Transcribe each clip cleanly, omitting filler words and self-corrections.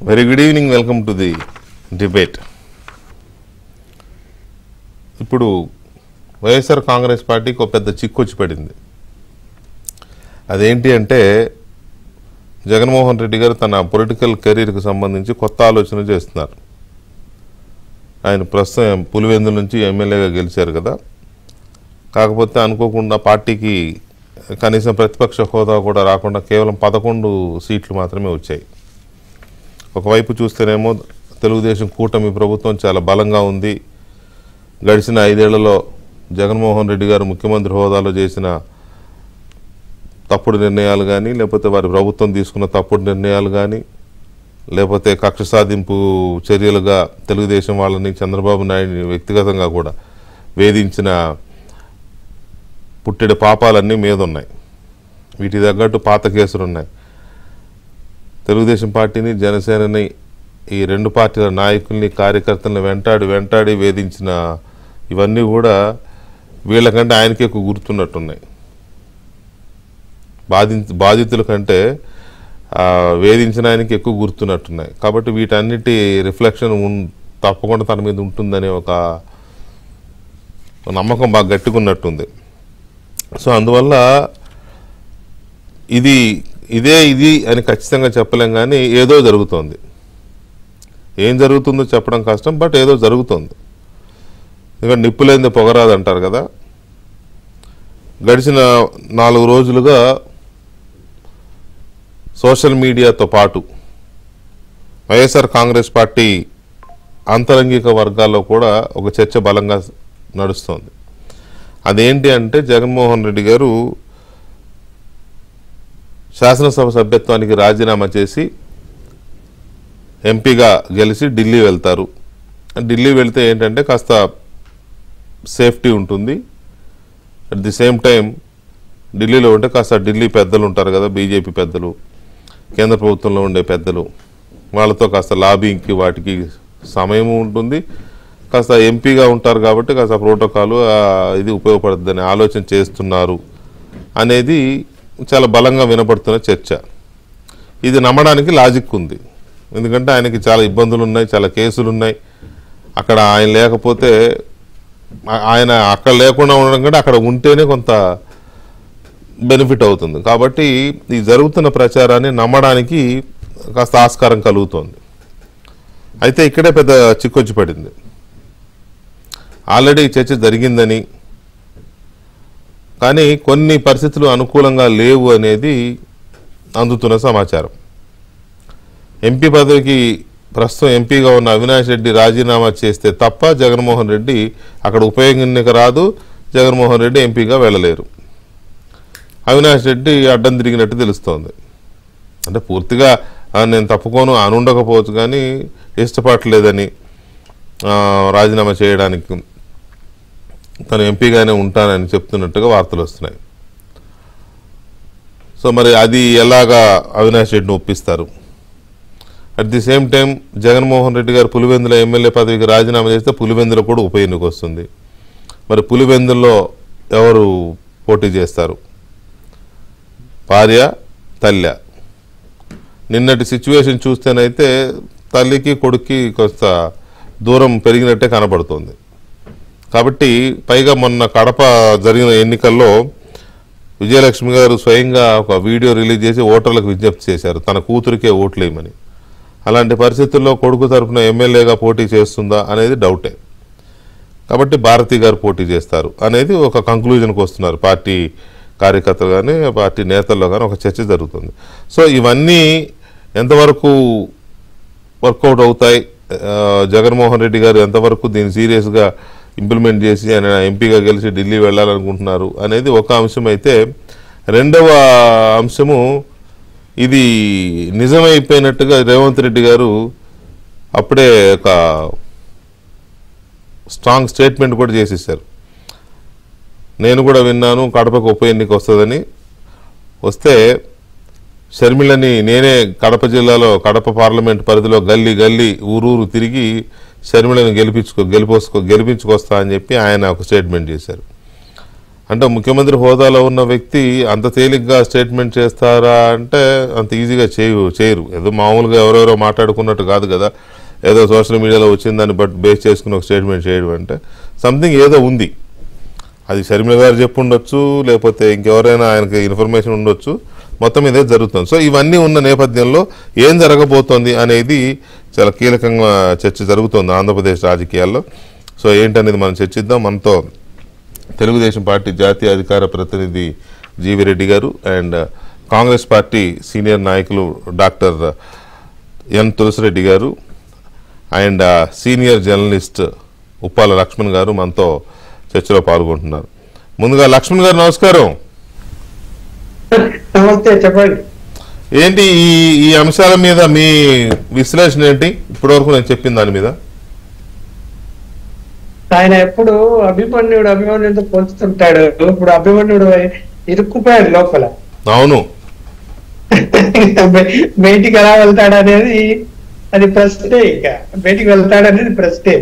Very good evening. Welcome to the debate. ఇప్పుడు వైఎస్ఆర్ కాంగ్రెస్ పార్టీకి ఒక పెద్ద చిక్కు వచ్చి పడింది. అదేంటి అంటే జగన్మోహన్ రెడ్డి గారు తన పొలిటికల్ కెరీర్కి సంబంధించి కొత్త ఆలోచన చేస్తున్నారు. ఆయన ప్రస్తుతం పులివెందుల నుంచి ఎమ్మెల్యేగా గెలిచారు కదా. కాకపోతే అనుకోకుండా పార్టీకి కనీసం ప్రతిపక్ష హోదా కూడా రాకుండా కేవలం 11 సీట్లు మాత్రమే వచ్చాయి. ఒకవైపు చూస్తేనేమో తెలుగుదేశం కూటమి ప్రభుత్వం చాలా బలంగా ఉంది. గడిచిన 5 ఏళ్లలో జగన్మోహన్ రెడ్డి గారు ముఖ్యమంత్రి హోదాలో చేసిన తప్పుడు నిర్ణయాలు కానీ, లేకపోతే వారి ప్రభుత్వం తీసుకున్న తప్పుడు నిర్ణయాలు కానీ, లేకపోతే కక్ష సాధింపు చర్యలుగా తెలుగుదేశం వాళ్ళని, చంద్రబాబు నాయుడిని వ్యక్తిగతంగా కూడా వేధించిన పుట్టెడు పాపాలన్నీ మీద ఉన్నాయి. వీటి తగ్గట్టు పాత కేసులు ఉన్నాయి. తెలుగుదేశం పార్టీని, జనసేనని, ఈ రెండు పార్టీల నాయకుల్ని, కార్యకర్తలను వెంటాడి వేధించిన ఇవన్నీ కూడా వీళ్ళకంటే ఆయనకి ఎక్కువ గుర్తున్నట్టున్నాయి. బాధితుల కంటే వేధించిన ఆయనకి ఎక్కువ గుర్తున్నట్టున్నాయి. కాబట్టి వీటన్నిటి రిఫ్లెక్షన్ తప్పకుండా తన మీద ఉంటుందనే ఒక నమ్మకం బాగా గట్టిగున్నట్టుంది. సో అందువల్ల ఇది అని ఖచ్చితంగా చెప్పలేం, కానీ ఏదో జరుగుతోంది. ఏం జరుగుతుందో చెప్పడం కష్టం, బట్ ఏదో జరుగుతుంది. ఎందుకంటే నిప్పులేంది పొగరాదు అంటారు కదా. గడిచిన 4 రోజులుగా సోషల్ మీడియాతో పాటు వైఎస్ఆర్ కాంగ్రెస్ పార్టీ ఆంతరంగిక వర్గాల్లో కూడా ఒక చర్చ బలంగా నడుస్తోంది. అదేంటి అంటే జగన్మోహన్ రెడ్డి గారు శాసనసభ సభ్యత్వానికి రాజీనామా చేసి ఎంపీగా గెలిచి ఢిల్లీ వెళ్తారు. ఢిల్లీ వెళ్తే ఏంటంటే కాస్త సేఫ్టీ ఉంటుంది. అట్ ది సేమ్ టైం ఢిల్లీలో ఉంటే కాస్త ఢిల్లీ పెద్దలు ఉంటారు కదా, బీజేపీ పెద్దలు, కేంద్ర ప్రభుత్వంలో ఉండే పెద్దలు, వాళ్ళతో కాస్త లాబింగ్కి వాటికి సమయం ఉంటుంది. కాస్త ఎంపీగా ఉంటారు కాబట్టి కాస్త ప్రోటోకాలు ఇది ఉపయోగపడుతుందని ఆలోచన చేస్తున్నారు అనేది చాలా బలంగా వినపడుతున్న చర్చ. ఇది నమ్మడానికి లాజిక్ ఉంది. ఎందుకంటే ఆయనకి చాలా ఇబ్బందులు ఉన్నాయి, చాలా కేసులు ఉన్నాయి. అక్కడ ఆయన లేకపోతే, ఆయన అక్కడ లేకుండా ఉండడం కంటే అక్కడ ఉంటేనే కొంత బెనిఫిట్ అవుతుంది. కాబట్టి ఈ జరుగుతున్న ప్రచారాన్ని నమ్మడానికి కాస్త ఆస్కారం కలుగుతోంది. అయితే ఇక్కడే పెద్ద చిక్కొచ్చి పడింది. ఆల్రెడీ చర్చ జరిగిందని, కానీ కొన్ని పరిస్థితులు అనుకూలంగా లేవు అనేది అందుతున్న సమాచారం. ఎంపీ పదవికి ప్రస్తుతం ఎంపీగా ఉన్న అవినాష్ రెడ్డి రాజీనామా చేస్తే తప్ప జగన్మోహన్ రెడ్డి అక్కడ ఉప ఎన్నిక రాదు, జగన్మోహన్ రెడ్డి ఎంపీగా వెళ్ళలేరు. అవినాష్ రెడ్డి అడ్డం తిరిగినట్టు తెలుస్తోంది. అంటే పూర్తిగా నేను తప్పుకోను అని ఉండకపోవచ్చు, కానీ ఇష్టపడలేదని రాజీనామా చేయడానికి తను ఎంపీగానే ఉంటానని చెప్తున్నట్టుగా వార్తలు వస్తున్నాయి. సో మరి అది ఎలాగా అవినాష్ రెడ్డిని ఒప్పిస్తారు? At the same time Jaganmohan Reddy గారు పులివెందుల ఎమ్మెల్యే పదవికి రాజీనామా చేస్తే పులివెందులో కూడా ఉప ఎన్నిక వస్తుంది. మరి పులివెందుల్లో ఎవరు పోటీ చేస్తారు? భార్య, తల్లి. నిన్నటి సిచ్యువేషన్ చూస్తేనైతే తల్లికి కొడుక్కి కొంత దూరం పెరిగినట్టే కనబడుతుంది. కాబట్టి పైగా మొన్న కడప జరిగిన ఎన్నికల్లో విజయలక్ష్మి గారు స్వయంగా ఒక వీడియో రిలీజ్ చేసి ఓటర్లకు విజ్ఞప్తి చేశారు తన కూతురికే ఓట్లేయమని. అలాంటి పరిస్థితుల్లో కొడుకు తరఫున ఎమ్మెల్యేగా పోటీ చేస్తుందా అనేది డౌటే. కాబట్టి భారతి గారు పోటీ చేస్తారు అనేది ఒక కంక్లూజన్కి వస్తున్నారు పార్టీ కార్యకర్తలు కానీ, పార్టీ నేతల్లో కానీ ఒక చర్చ జరుగుతుంది. సో ఇవన్నీ ఎంతవరకు వర్కౌట్ అవుతాయి, జగన్మోహన్ రెడ్డి గారు ఎంతవరకు దీన్ని సీరియస్గా ఇంప్లిమెంట్ చేసి ఆయన ఎంపీగా గెలిచి ఢిల్లీ వెళ్ళాలనుకుంటున్నారు అనేది ఒక అంశం. అయితే రెండవ అంశము, ఇది నిజమైపోయినట్టుగా రేవంత్ రెడ్డి గారు అప్పుడే ఒక స్ట్రాంగ్ స్టేట్మెంట్ కూడా చేసేసారు. నేను కూడా విన్నాను కడపకు ఉప ఎన్నిక వస్తుందని. వస్తే షర్మిలని నేనే కడప జిల్లాలో, కడప పార్లమెంట్ పరిధిలో గల్లీ ఊరూరు తిరిగి షర్మిలను గెలిపించుకొస్తా అని చెప్పి ఆయన ఒక స్టేట్మెంట్ చేశారు. అంటే ముఖ్యమంత్రి హోదాలో ఉన్న వ్యక్తి అంత తేలిగ్గా స్టేట్మెంట్ చేస్తారా అంటే అంత ఈజీగా చేయరు. ఏదో మామూలుగా ఎవరెవరో మాట్లాడుకున్నట్టు కాదు కదా, ఏదో సోషల్ మీడియాలో వచ్చిందని బేస్ చేసుకుని ఒక స్టేట్మెంట్ చేయడం అంటే సంథింగ్ ఏదో ఉంది. అది షర్మిల గారు చెప్పుండొచ్చు, లేకపోతే ఇంకెవరైనా ఆయనకి ఇన్ఫర్మేషన్ ఉండొచ్చు, మొత్తం ఇదే జరుగుతుంది. సో ఇవన్నీ ఉన్న నేపథ్యంలో ఏం జరగబోతోంది అనేది చాలా కీలకంగా చర్చ జరుగుతోంది ఆంధ్రప్రదేశ్ రాజకీయాల్లో. సో ఏంటనేది మనం చర్చిద్దాం. మనతో తెలుగుదేశం పార్టీ జాతీయ అధికార ప్రతినిధి జీవి రెడ్డి గారు అండ్ కాంగ్రెస్ పార్టీ సీనియర్ నాయకులు డాక్టర్ ఎన్ తులసిరెడ్డి గారు and senior journalist Uppala Lakshman గారు మనతో చర్చలో పాల్గొంటున్నారు. ముందుగా లక్ష్మణ్ గారు నమస్కారం. నమస్తే, చెప్పండి. ఏంటి ఈ అంశాల మీద మీ విశ్లేషణ ఏంటి ఇప్పటివరకు నేను చెప్పిన దాని మీద? ఆయన ఎప్పుడు అభిమన్యుడితో పోల్చుతుంటాడు. ఇప్పుడు అభిమన్యుడు ఇరుక్కుపోయాడు లోపల. అవును, బయటికి ఎలా వెళ్తాడు అనేది అది ప్రశ్నే. ఇక బయటికి వెళ్తాడనేది ప్రశ్నే.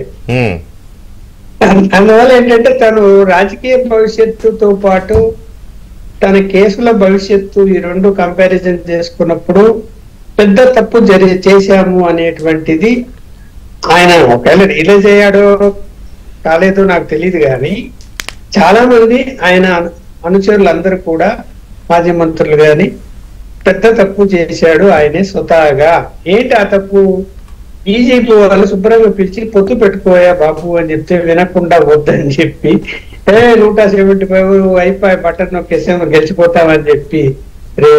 అందువల్ల ఏంటంటే తను రాజకీయ భవిష్యత్తుతో పాటు తన కేసుల భవిష్యత్తు ఈ రెండు కంపారిజన్ చేసుకున్నప్పుడు పెద్ద తప్పు చేశాము అనేటువంటిది ఆయన ఒకవేళ రియలైజ్ అయ్యాడో కాలేదో నాకు తెలియదు, కానీ చాలా మంది ఆయన అనుచరులందరూ కూడా మాజీ మంత్రులు గాని పెద్ద తప్పు చేశాడు ఆయనే స్వతహాగా. ఏంటి ఆ తప్పు? బీజేపీ వాళ్ళు శుభ్రంగా పిలిచి పొత్తు పెట్టుకోయా బాబు అని చెప్తే వినకుండా వద్దని చెప్పి 175 అయిపోయి బటన్ నొక్కేసాము గెలిచిపోతామని చెప్పి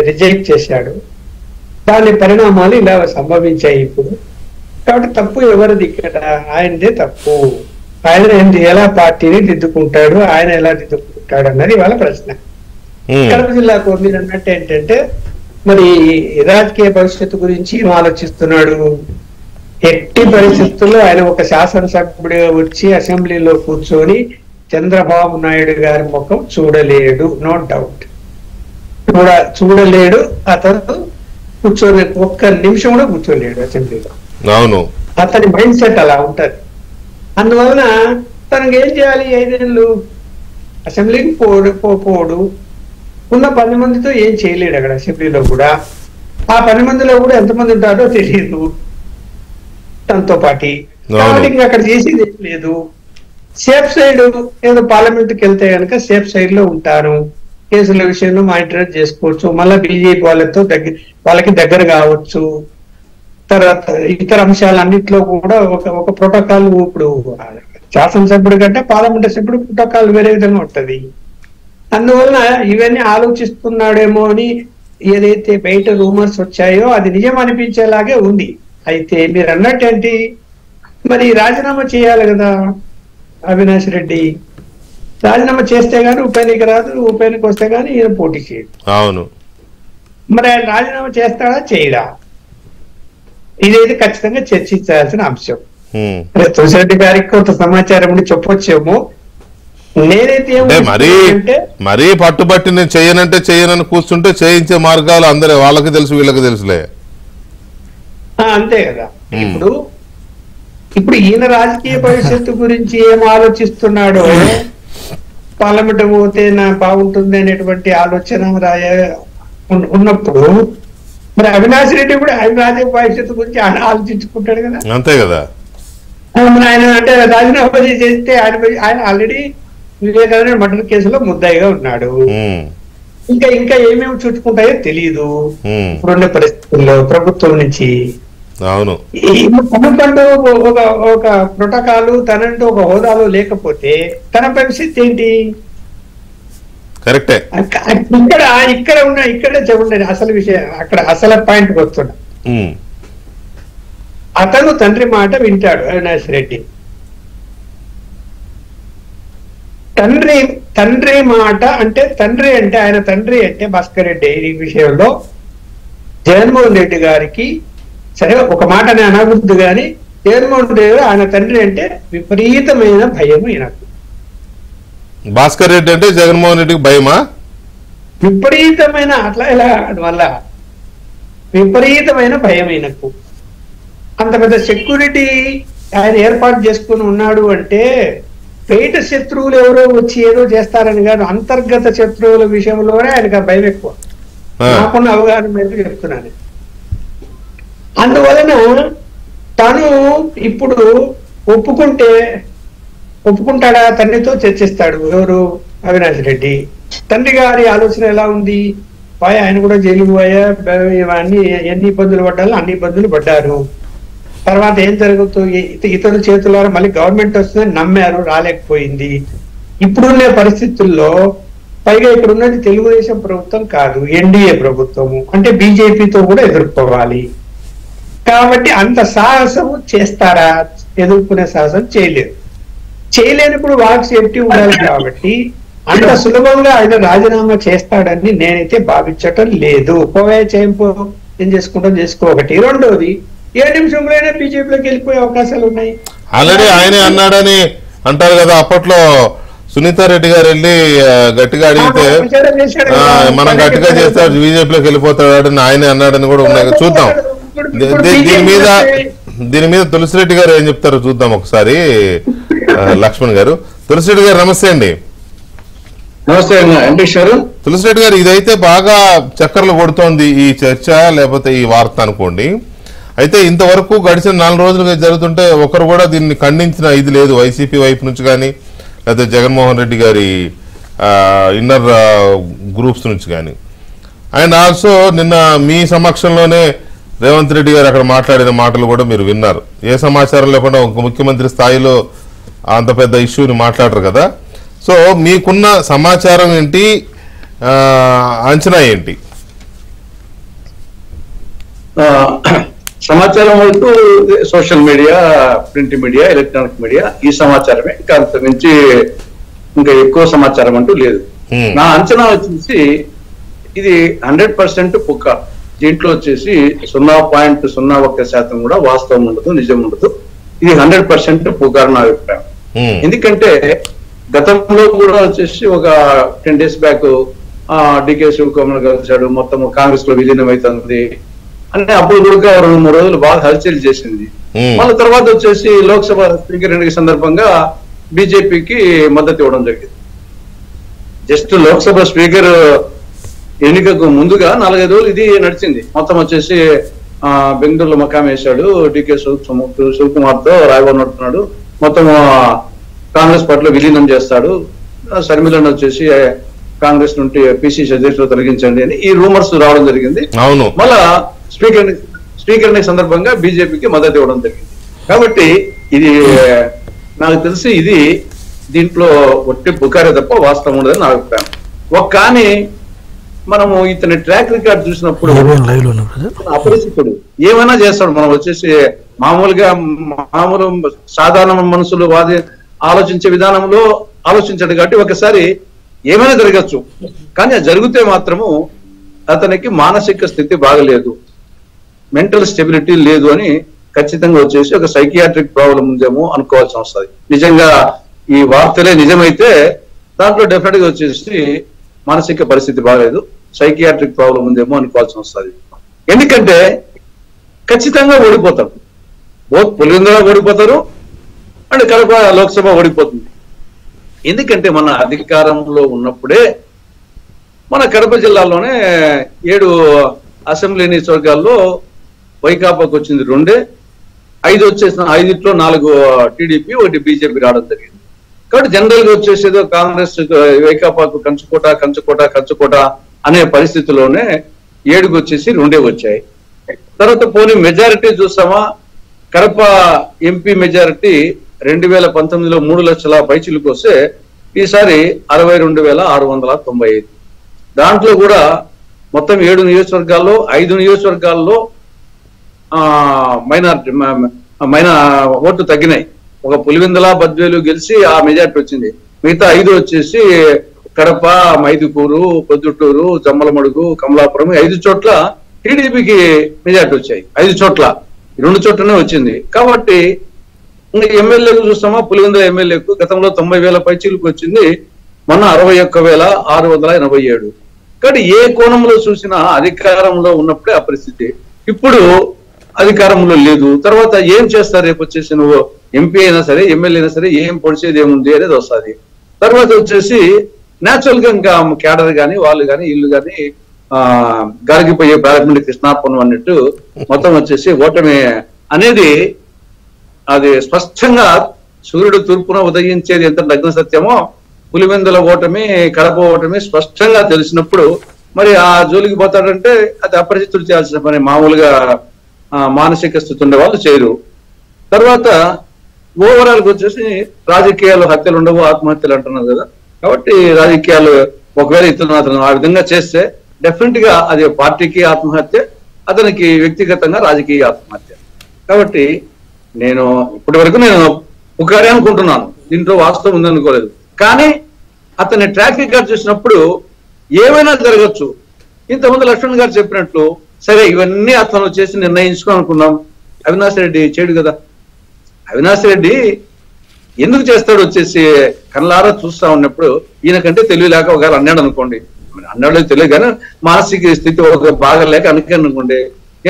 రిజెక్ట్ చేశాడు. దాని పరిణామాలు ఇలా సంభవించాయి ఇప్పుడు. కాబట్టి తప్పు ఎవరిది ఇక్కడ? ఆయనదే తప్పు. ఆయన ఎలా పార్టీని దిద్దుకుంటాడు, ఆయన ఎలా దిద్దుకుంటాడు అన్నది వాళ్ళ ప్రశ్న. కడప జిల్లాకు మీరు అన్నట్టు ఏంటంటే మరి రాజకీయ భవిష్యత్తు గురించి ఆలోచిస్తున్నాడు. ఎట్టి పరిస్థితుల్లో ఆయన ఒక శాసనసభ్యుడిగా వచ్చి అసెంబ్లీలో కూర్చొని చంద్రబాబు నాయుడు గారి ముఖం చూడలేడు, నో డౌట్ చూడలేడు. అతను కూర్చొని ఒక్క నిమిషం కూడా కూర్చోలేడు అసెంబ్లీలో. అవును, అతని మైండ్ సెట్ అలా ఉంటది. అందువలన తనకి ఏం చేయాలి? 5 ఏళ్ళు అసెంబ్లీకి పోడు. ఉన్న 10 మందితో ఏం చేయలేడు అక్కడ అసెంబ్లీలో కూడా. ఆ 10 మందిలో కూడా ఎంతమంది ఉంటారో తెలియదు తనతో పాటి. కాబట్టి ఇంకా అక్కడ చేసేది ఏం లేదు. సేఫ్ సైడ్ ఏదో పార్లమెంట్కి వెళ్తే కనుక సేఫ్ సైడ్ లో ఉంటారు. కేసుల విషయంలో మానిటర్ చేసుకోవచ్చు. మళ్ళీ బీజేపీ వాళ్ళకి దగ్గర కావచ్చు. తర్వాత ఇతర అంశాలన్నింటిలో కూడా ఒక ప్రోటోకాల్. ఇప్పుడు శాసనసభ్యుడి కంటే పార్లమెంట్ సభ్యుడు ప్రోటోకాల్ వేరే విధంగా ఉంటది. అందువలన ఇవన్నీ ఆలోచిస్తున్నాడేమో అని ఏదైతే బయట రూమర్స్ వచ్చాయో అది నిజం అనిపించేలాగే ఉంది. అయితే మీరు అన్నట్టేంటి, మరి రాజీనామా చేయాలి కదా అవినాష్ రెడ్డి. రాజీనామా చేస్తే గానీ ఉప ఎన్నిక రాదు, ఉప ఎన్నిక వస్తే గానీ ఈయన పోటీ చేయడు. అవును, మరి ఆయన రాజీనామా చేస్తాడా చేయడా? ఇదైతే ఖచ్చితంగా చర్చించాల్సిన అంశం. తులసిరెడ్డి గారికి కొంత సమాచారం ఉండి చెప్పొచ్చేమో. నేనైతే మరీ పట్టుబట్టి నేను చెయ్యనంటే చెయ్యనని కూర్చుంటే చేయించే మార్గాలు అందరూ వాళ్ళకి తెలుసు, వీళ్ళకి తెలుసులే. అంతే కదా. ఇప్పుడు ఈయన రాజకీయ భవిష్యత్తు గురించి ఏం ఆలోచిస్తున్నాడో, పార్లమెంట్ పోతే నా బాగుంటుంది అనేటువంటి ఆలోచన ఉన్నప్పుడు మరి అవినాష్ రెడ్డి కూడా ఆయన రాజకీయ భవిష్యత్తు గురించి ఆయన ఆలోచించుకుంటాడు కదా. అంతే కదా. ఆయన అంటే రాజీనామా చేస్తే ఆయన ఆల్రెడీ వివేకానంద మర్డర్ కేసులో ముద్దాయిగా ఉన్నాడు. ఇంకా ఏమేమి చుట్టుకుంటాయో తెలియదు ఇప్పుడున్న పరిస్థితుల్లో ప్రభుత్వం నుంచి. అవును, తనకంటూ ఒక ప్రోటోకాల్, తనంటూ ఒక హోదాలో లేకపోతే తన పరిస్థితి ఏంటి? కరెక్టే. ఇక్కడే చెప్పండి అసలు విషయం. అక్కడ అసలు పాయింట్ వస్తున్నా. అతను తండ్రి మాట వింటాడు అవినాష్ రెడ్డి. తండ్రి మాట అంటే ఆయన తండ్రి అంటే భాస్కర్ రెడ్డి ఈ విషయంలో జగన్మోహన్ రెడ్డి గారికి సరే ఒక మాట నేను అనకూడదు కానీ జగన్మోహన్ రెడ్డి గారు ఆయన తండ్రి అంటే విపరీతమైన భయం ఈయనకు. భాస్కర్ రెడ్డి అంటే జగన్మోహన్ రెడ్డికి భయమా? విపరీతమైన అట్లా ఇలా వల్ల విపరీతమైన భయం ఈయనకు. అంత పెద్ద సెక్యూరిటీ ఆయన ఏర్పాటు చేసుకుని ఉన్నాడు అంటే బయట శత్రువులు ఎవరో వచ్చి ఏదో చేస్తారని కాదు, అంతర్గత శత్రువుల విషయంలోనే ఆయనకు ఆ భయం ఎక్కువ. నాకున్న అవగాహన మీద చెప్తున్నాను. అందువలన తను ఇప్పుడు ఒప్పుకుంటాడా, తండ్రితో చర్చిస్తాడు. ఎవరు? అవినాష్ రెడ్డి. తండ్రి గారి ఆలోచన ఎలా ఉంది? ఆయన కూడా జైలుకు పోయా, ఎన్ని ఇబ్బందులు పడ్డాలో అన్ని ఇబ్బందులు పడ్డారు. తర్వాత ఏం జరుగుతుంది? ఇతరుల చేతుల్లో మళ్ళీ గవర్నమెంట్ వస్తుందని నమ్మారు, రాలేకపోయింది. ఇప్పుడున్న పరిస్థితుల్లో పైగా ఇక్కడ ఉన్నది తెలుగుదేశం ప్రభుత్వం కాదు, ఎన్డీఏ ప్రభుత్వము, అంటే బీజేపీతో కూడా ఎదుర్కోవాలి. కాబట్టి అంత సాహసం చేస్తారా? ఎదుర్కొనే సాహసం చేయలేనప్పుడు వాళ్ళకి సేఫ్టీ ఉండాలి. కాబట్టి అంత సులభంగా ఆయన రాజీనామా చేస్తాడని నేనైతే భావించటం లేదు. ఏం చేసుకో. ఒకటి. రెండోది, 7 నిమిషంలోనే బీజేపీలోకి వెళ్ళిపోయే అవకాశాలు ఉన్నాయి. ఆల్రెడీ ఆయనే అన్నాడని అంటారు కదా. అప్పట్లో సునీతారెడ్డి గారు వెళ్ళి గట్టిగా అడిగితే మనం గట్టిగా చేస్తాడు, బీజేపీలోకి వెళ్ళిపోతాడు అని ఆయనే అన్నాడని కూడా ఉన్నాయి. చూద్దాం దీని మీద తులసిరెడ్డి గారు ఏం చెప్తారో చూద్దాం ఒకసారి. లక్ష్మణ్ గారు, తులసిరెడ్డి గారు నమస్తే అండి. నమస్తే తులసిరెడ్డి గారు, ఇదైతే బాగా చక్కర్లు కొడుతోంది ఈ చర్చ, లేకపోతే ఈ వార్త అనుకోండి. అయితే ఇంతవరకు గడిచిన 4 రోజులుగా జరుగుతుంటే ఒకరు కూడా దీన్ని ఖండించిన ఇది లేదు, వైసీపీ వైపు నుంచి కానీ లేకపోతే జగన్మోహన్ రెడ్డి గారి ఇన్నర్ గ్రూప్స్ నుంచి కానీ. అండ్ ఆల్సో నిన్న మీ సమక్షంలోనే రేవంత్ రెడ్డి గారు అక్కడ మాట్లాడిన మాటలు కూడా మీరు విన్నారు. ఏ సమాచారం లేకుండా ఒక ముఖ్యమంత్రి స్థాయిలో అంత పెద్ద ఇష్యూని మాట్లాడరు కదా. సో మీకున్న సమాచారం ఏంటి, అంచనా ఏంటి? సమాచారం వరకు social media, print media, electronic media ఈ సమాచారమే. ఇంకా అంత మించి ఇంకా ఎక్కువ సమాచారం అంటూ లేదు. నా అంచనా వచ్చేసి ఇది 100% పుక్క. దీంట్లో వచ్చేసి 0.01% కూడా వాస్తవం ఉండదు, నిజం ఉండదు. ఇది 100% పుకారు నా అభిప్రాయం. ఎందుకంటే గతంలో కూడా వచ్చేసి ఒక 10 days బ్యాక్ డికే శివకుమార్ కలిశాడు, మొత్తం కాంగ్రెస్ లో విలీనం అవుతుంది అంటే అప్పుడు కూడా 2-3 రోజులు బాగా హల్చల్ చేసింది. మళ్ళీ తర్వాత వచ్చేసి లోక్సభ స్పీకర్ ఎన్నిక సందర్భంగా బీజేపీకి మద్దతు ఇవ్వడం జరిగింది. జస్ట్ లోక్సభ స్పీకర్ ఎన్నికకు ముందుగా 4-5 రోజులు ఇది నడిచింది. మొత్తం వచ్చేసి బెంగళూరులో మకాం వేశాడు డికే శివకుమార్ తో రాయబారి నడుపుతున్నాడు, మొత్తం కాంగ్రెస్ పార్టీలో విలీనం చేస్తాడు, షర్మిలను వచ్చేసి కాంగ్రెస్ నుండి పిసిసి అధ్యక్షులు తొలగించండి అని ఈ రూమర్స్ రావడం జరిగింది. మళ్ళా స్పీకర్ సందర్భంగా బీజేపీకి మద్దతు ఇవ్వడం జరిగింది. కాబట్టి ఇది నాకు తెలిసి ఇది దీంట్లో ఒట్టి బుకారే తప్ప వాస్తవం ఉండదని నా అభిప్రాయం. కానీ మనము ఇతని ట్రాక్ రికార్డ్ చూసినప్పుడు అపరిచితుడు ఏమైనా చేస్తాడు. మనం వచ్చేసి మామూలు సాధారణ మనుషులు ఆలోచించే విధానంలో ఆలోచించాడు కాబట్టి ఒకసారి ఏమైనా జరగచ్చు. కానీ అది జరిగితే మాత్రము అతనికి మానసిక స్థితి బాగలేదు, మెంటల్ స్టెబిలిటీ లేదు అని ఖచ్చితంగా వచ్చేసి ఒక సైకియాట్రిక్ ప్రాబ్లం ఉందేమో అనుకోవాల్సి వస్తుంది. నిజంగా ఈ వార్తలే నిజమైతే దాంట్లో డెఫినెట్ గా వచ్చేసి మానసిక పరిస్థితి బాగలేదు, సైకియాట్రిక్ ప్రాబ్లం ఉందేమో అనుకోవాల్సి వస్తుంది. ఎందుకంటే ఖచ్చితంగా ఓడిపోతారు, పులివెందుల ఓడిపోతారు అండ్ కడప లోక్సభ ఓడిపోతుంది. ఎందుకంటే మన అధికారంలో ఉన్నప్పుడే మన కడప జిల్లాలోనే 7 అసెంబ్లీ నియోజకవర్గాల్లో వైకాపాకు వచ్చింది 2, 5 వచ్చేసిన 5లో 4 టీడీపీ, 1 బీజేపీ రావడం జరిగింది. కాబట్టి జనరల్ గా వచ్చేసేదో కాంగ్రెస్ వైకాపాకు కంచుకోట అనే పరిస్థితిలోనే 7కు వచ్చేసి 2 వచ్చాయి. తర్వాత పోనీ మెజారిటీ చూస్తామా, కడప ఎంపీ మెజారిటీ 2019లో 3 లక్షల పైచిలకు వస్తే ఈసారి 62,695. దాంట్లో కూడా మొత్తం 7 నియోజకవర్గాల్లో 5 నియోజకవర్గాల్లో ఓట్లు తగ్గినాయి. ఒక పులివెందుల, బద్వేలు గెలిచి ఆ మెజార్టీ వచ్చింది. మిగతా 5 వచ్చేసి కడప, మైదుకూరు, పొద్దుటూరు, జమ్మలమడుగు, కమలాపురం 5 చోట్ల టీడీపీకి మెజార్టీ వచ్చాయి. 5 చోట్ల 2 చోట్లనే వచ్చింది. కాబట్టి ఇంకా ఎమ్మెల్యేకు చూస్తామా, పులివెందుల ఎమ్మెల్యేకు గతంలో 90,000 పైచీలకు వచ్చింది, మొన్న 61,687. కాబట్టి ఏ కోణంలో చూసినా అధికారంలో ఉన్నప్పుడే ఆ పరిస్థితి. ఇప్పుడు అధికారంలో లేదు. తర్వాత ఏం చేస్తారు? రేపు వచ్చేసి నువ్వు ఎంపీ అయినా సరే ఎమ్మెల్యే అయినా సరే ఏం పొడిచేది ఏముంది అనేది వస్తుంది. తర్వాత వచ్చేసి న్యాచురల్ గా ఇంకా క్యాడర్ కానీ వాళ్ళు కానీ వీళ్ళు కానీ గాలిగిపోయే ప్రారంభ కృష్ణార్పణం అన్నట్టు మొత్తం వచ్చేసి ఓటమి అనేది అది స్పష్టంగా సూర్యుడు తూర్పున ఉదయించేది ఎంత నగ్న సత్యమో పులివెందుల ఓటమి కడప ఓటమి స్పష్టంగా తెలిసినప్పుడు మరి ఆ జోలికి పోతాడంటే అది అపరిచితులు చేయాల్సిన పని, మామూలుగా మానసిక స్థితి ఉండే వాళ్ళు చేయరు. తర్వాత ఓవరాల్ గా వచ్చేసి రాజకీయాలు హత్యలు ఉండవు, ఆత్మహత్యలు అంటున్నారు కదా. కాబట్టి రాజకీయాలు ఒకవేళ అతను ఆ విధంగా చేస్తే డెఫినెట్ గా అది పార్టీకి ఆత్మహత్య, అతనికి వ్యక్తిగతంగా రాజకీయ ఆత్మహత్య. కాబట్టి నేను ఇప్పటి వరకు నేను ఒకరే అనుకుంటున్నాను, దీంట్లో వాస్తవం ఉందనుకోలేదు. కానీ అతని ట్రాక్ రికార్డ్ చూసినప్పుడు ఏమైనా జరగచ్చు. ఇంతకుముందు లక్ష్మణ్ గారు చెప్పినట్లు సరే ఇవన్నీ అతను చేసి నిర్ణయించుకో అనుకున్నాం. అవినాష్ రెడ్డి చేయడు కదా. అవినాష్ రెడ్డి ఎందుకు చేస్తాడు వచ్చేసి కళ్ళారా చూస్తా ఉన్నప్పుడు ఈయనకంటే తెలియలేక ఒకవేళ అన్నాడు అనుకోండి, అన్నాడు తెలియదు కానీ మానసిక స్థితి ఒక బాగలేక అనుకోండి,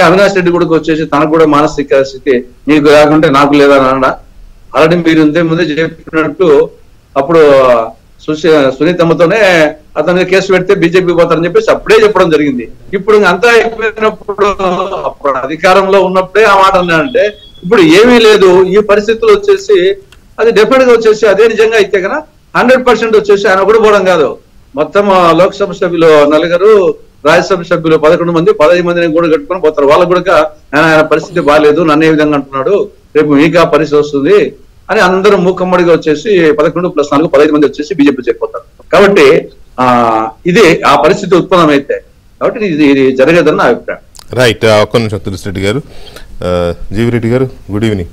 అవినాష్ రెడ్డి కూడా వచ్చేసి తనకు కూడా మానసిక స్థితి నీకు లేకుంటే నాకు లేదా అన్నా. ఆల్రెడీ మీరు ఇంతే ముందే చెప్పినట్టు అప్పుడు సునీతమ్మతోనే అతని కేసు పెడితే బీజేపీ పోతారని చెప్పేసి అప్పుడే చెప్పడం జరిగింది. ఇప్పుడు అంతా అయిపోయినప్పుడు అప్పుడు అధికారంలో ఉన్నప్పుడే ఆ మాట అన్నాడంటే ఇప్పుడు ఏమీ లేదు. ఈ పరిస్థితులు వచ్చేసి అది డెఫినెట్ గా వచ్చేసి అదే నిజంగా అయితే కన్నా 100% వచ్చేసి ఆయన కూడా పోవడం కాదు. మొత్తం లోక్సభ సభ్యులు 4, రాజ్యసభ సభ్యులు 11 మంది 15 మందిని కూడా కట్టుకొని పోతారు. వాళ్ళకు కూడా ఆయన పరిస్థితి బాగాలేదు, నన్ను ఏ విధంగా అంటున్నాడు, రేపు మీకు ఆ పరిస్థితి వస్తుంది అని అందరూ మూకమ్మడిగా వచ్చేసి 11+4 15 మంది వచ్చేసి బీజేపీ చేరిపోతారు. కాబట్టి ఇదే ఆ పరిస్థితి ఉత్పన్నమైతే కాబట్టి ఇది జరగదని నా అభిప్రాయం. రైట్. ఒక్క నిమిషం తులసిరెడ్డి గారు. జీవిరెడ్డి గారు గుడ్ ఈవినింగ్.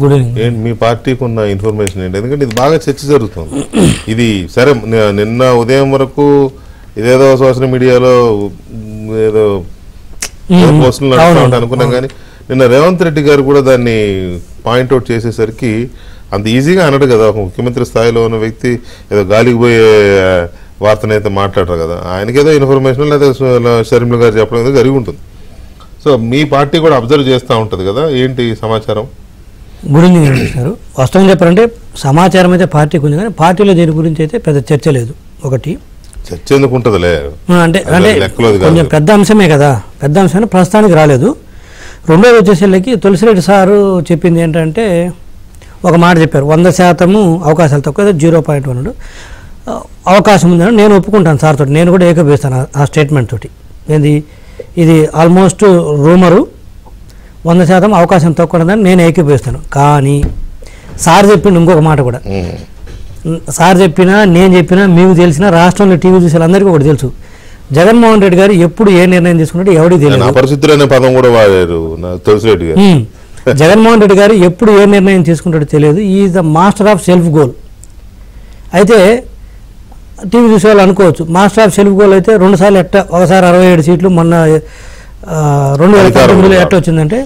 Good evening. ఏంటి మీ పార్టీకి ఉన్న ఇన్ఫర్మేషన్ ఏంటి? ఎందుకంటే ఇది బాగా చర్చ జరుగుతుంది. ఇది సరే నిన్న ఉదయం వరకు ఇదేదో సోషల్ మీడియాలో ఏదో పోస్టులు నడుస్తూ అనుకున్నాం, కానీ నిన్న రేవంత్ రెడ్డి గారు కూడా దాన్ని పాయింట్అవుట్ చేసేసరికి అంత ఈజీగా అనడు కదా. ఒక ముఖ్యమంత్రి స్థాయిలో ఉన్న వ్యక్తి ఏదో గాలికి పోయే వార్తనైతే మాట్లాడరు కదా. ఆయనకేదో ఇన్ఫర్మేషన్ లేదా షర్మిల గారు చెప్పడం ఏదో జరిగి ఉంటుంది. సో మీ పార్టీ కూడా అబ్జర్వ్ చేస్తూ ఉంటుంది కదా, ఏంటి సమాచారం? గుడ్ ఈవినింగ్ గారు. వాస్తవం చెప్పారంటే సమాచారం అయితే పార్టీకి ఉంది, కానీ పార్టీలో దీని గురించి అయితే పెద్ద చర్చ లేదు. ఒకటి చర్చ ఎందుకు ఉంటుందిలే, అంటే కొంచెం పెద్ద అంశమే కదా, పెద్ద అంశమే ప్రస్తుతానికి రాలేదు. రెండోది వచ్చేసరికి తులసిరెడ్డి సారు చెప్పింది ఏంటంటే ఒక మాట చెప్పారు, 100% అవకాశాలు తక్కువ, 0.1 అవకాశం ఉందని నేను ఒప్పుకుంటాను సార్ తోటి, నేను కూడా ఏకీభవిస్తాను ఆ స్టేట్మెంట్ తోటి. ఏంది ఇది ఆల్మోస్ట్ రూమరు, 100% అవకాశం తక్కువ ఉందని నేను ఏకీభవిస్తాను. కానీ సార్ చెప్పిండు ఇంకొక మాట కూడా, సార్ చెప్పినా నేను చెప్పినా మీకు తెలిసిన రాష్ట్రంలో టీవీ చూసే అందరికీ ఒకటి తెలుసు, జగన్మోహన్ రెడ్డి గారు ఎప్పుడు ఏ నిర్ణయం తీసుకున్నట్టు ఎవరికి తెలియదు. పదం కూడా వాడారు తులసిరెడ్డి గారు. జగన్మోహన్ రెడ్డి గారు ఎప్పుడు ఏ నిర్ణయం తీసుకుంటాడో తెలియదు. Is the master of self goal. అయితే టీవీ చూసే వాళ్ళు అనుకోవచ్చు మాస్టర్ ఆఫ్ సెల్ఫ్ గోల్ అయితే 2 సార్లు ఎట్ట, ఒకసారి 67 సీట్లు, మొన్న 2019లో ఎట్ట వచ్చిందంటే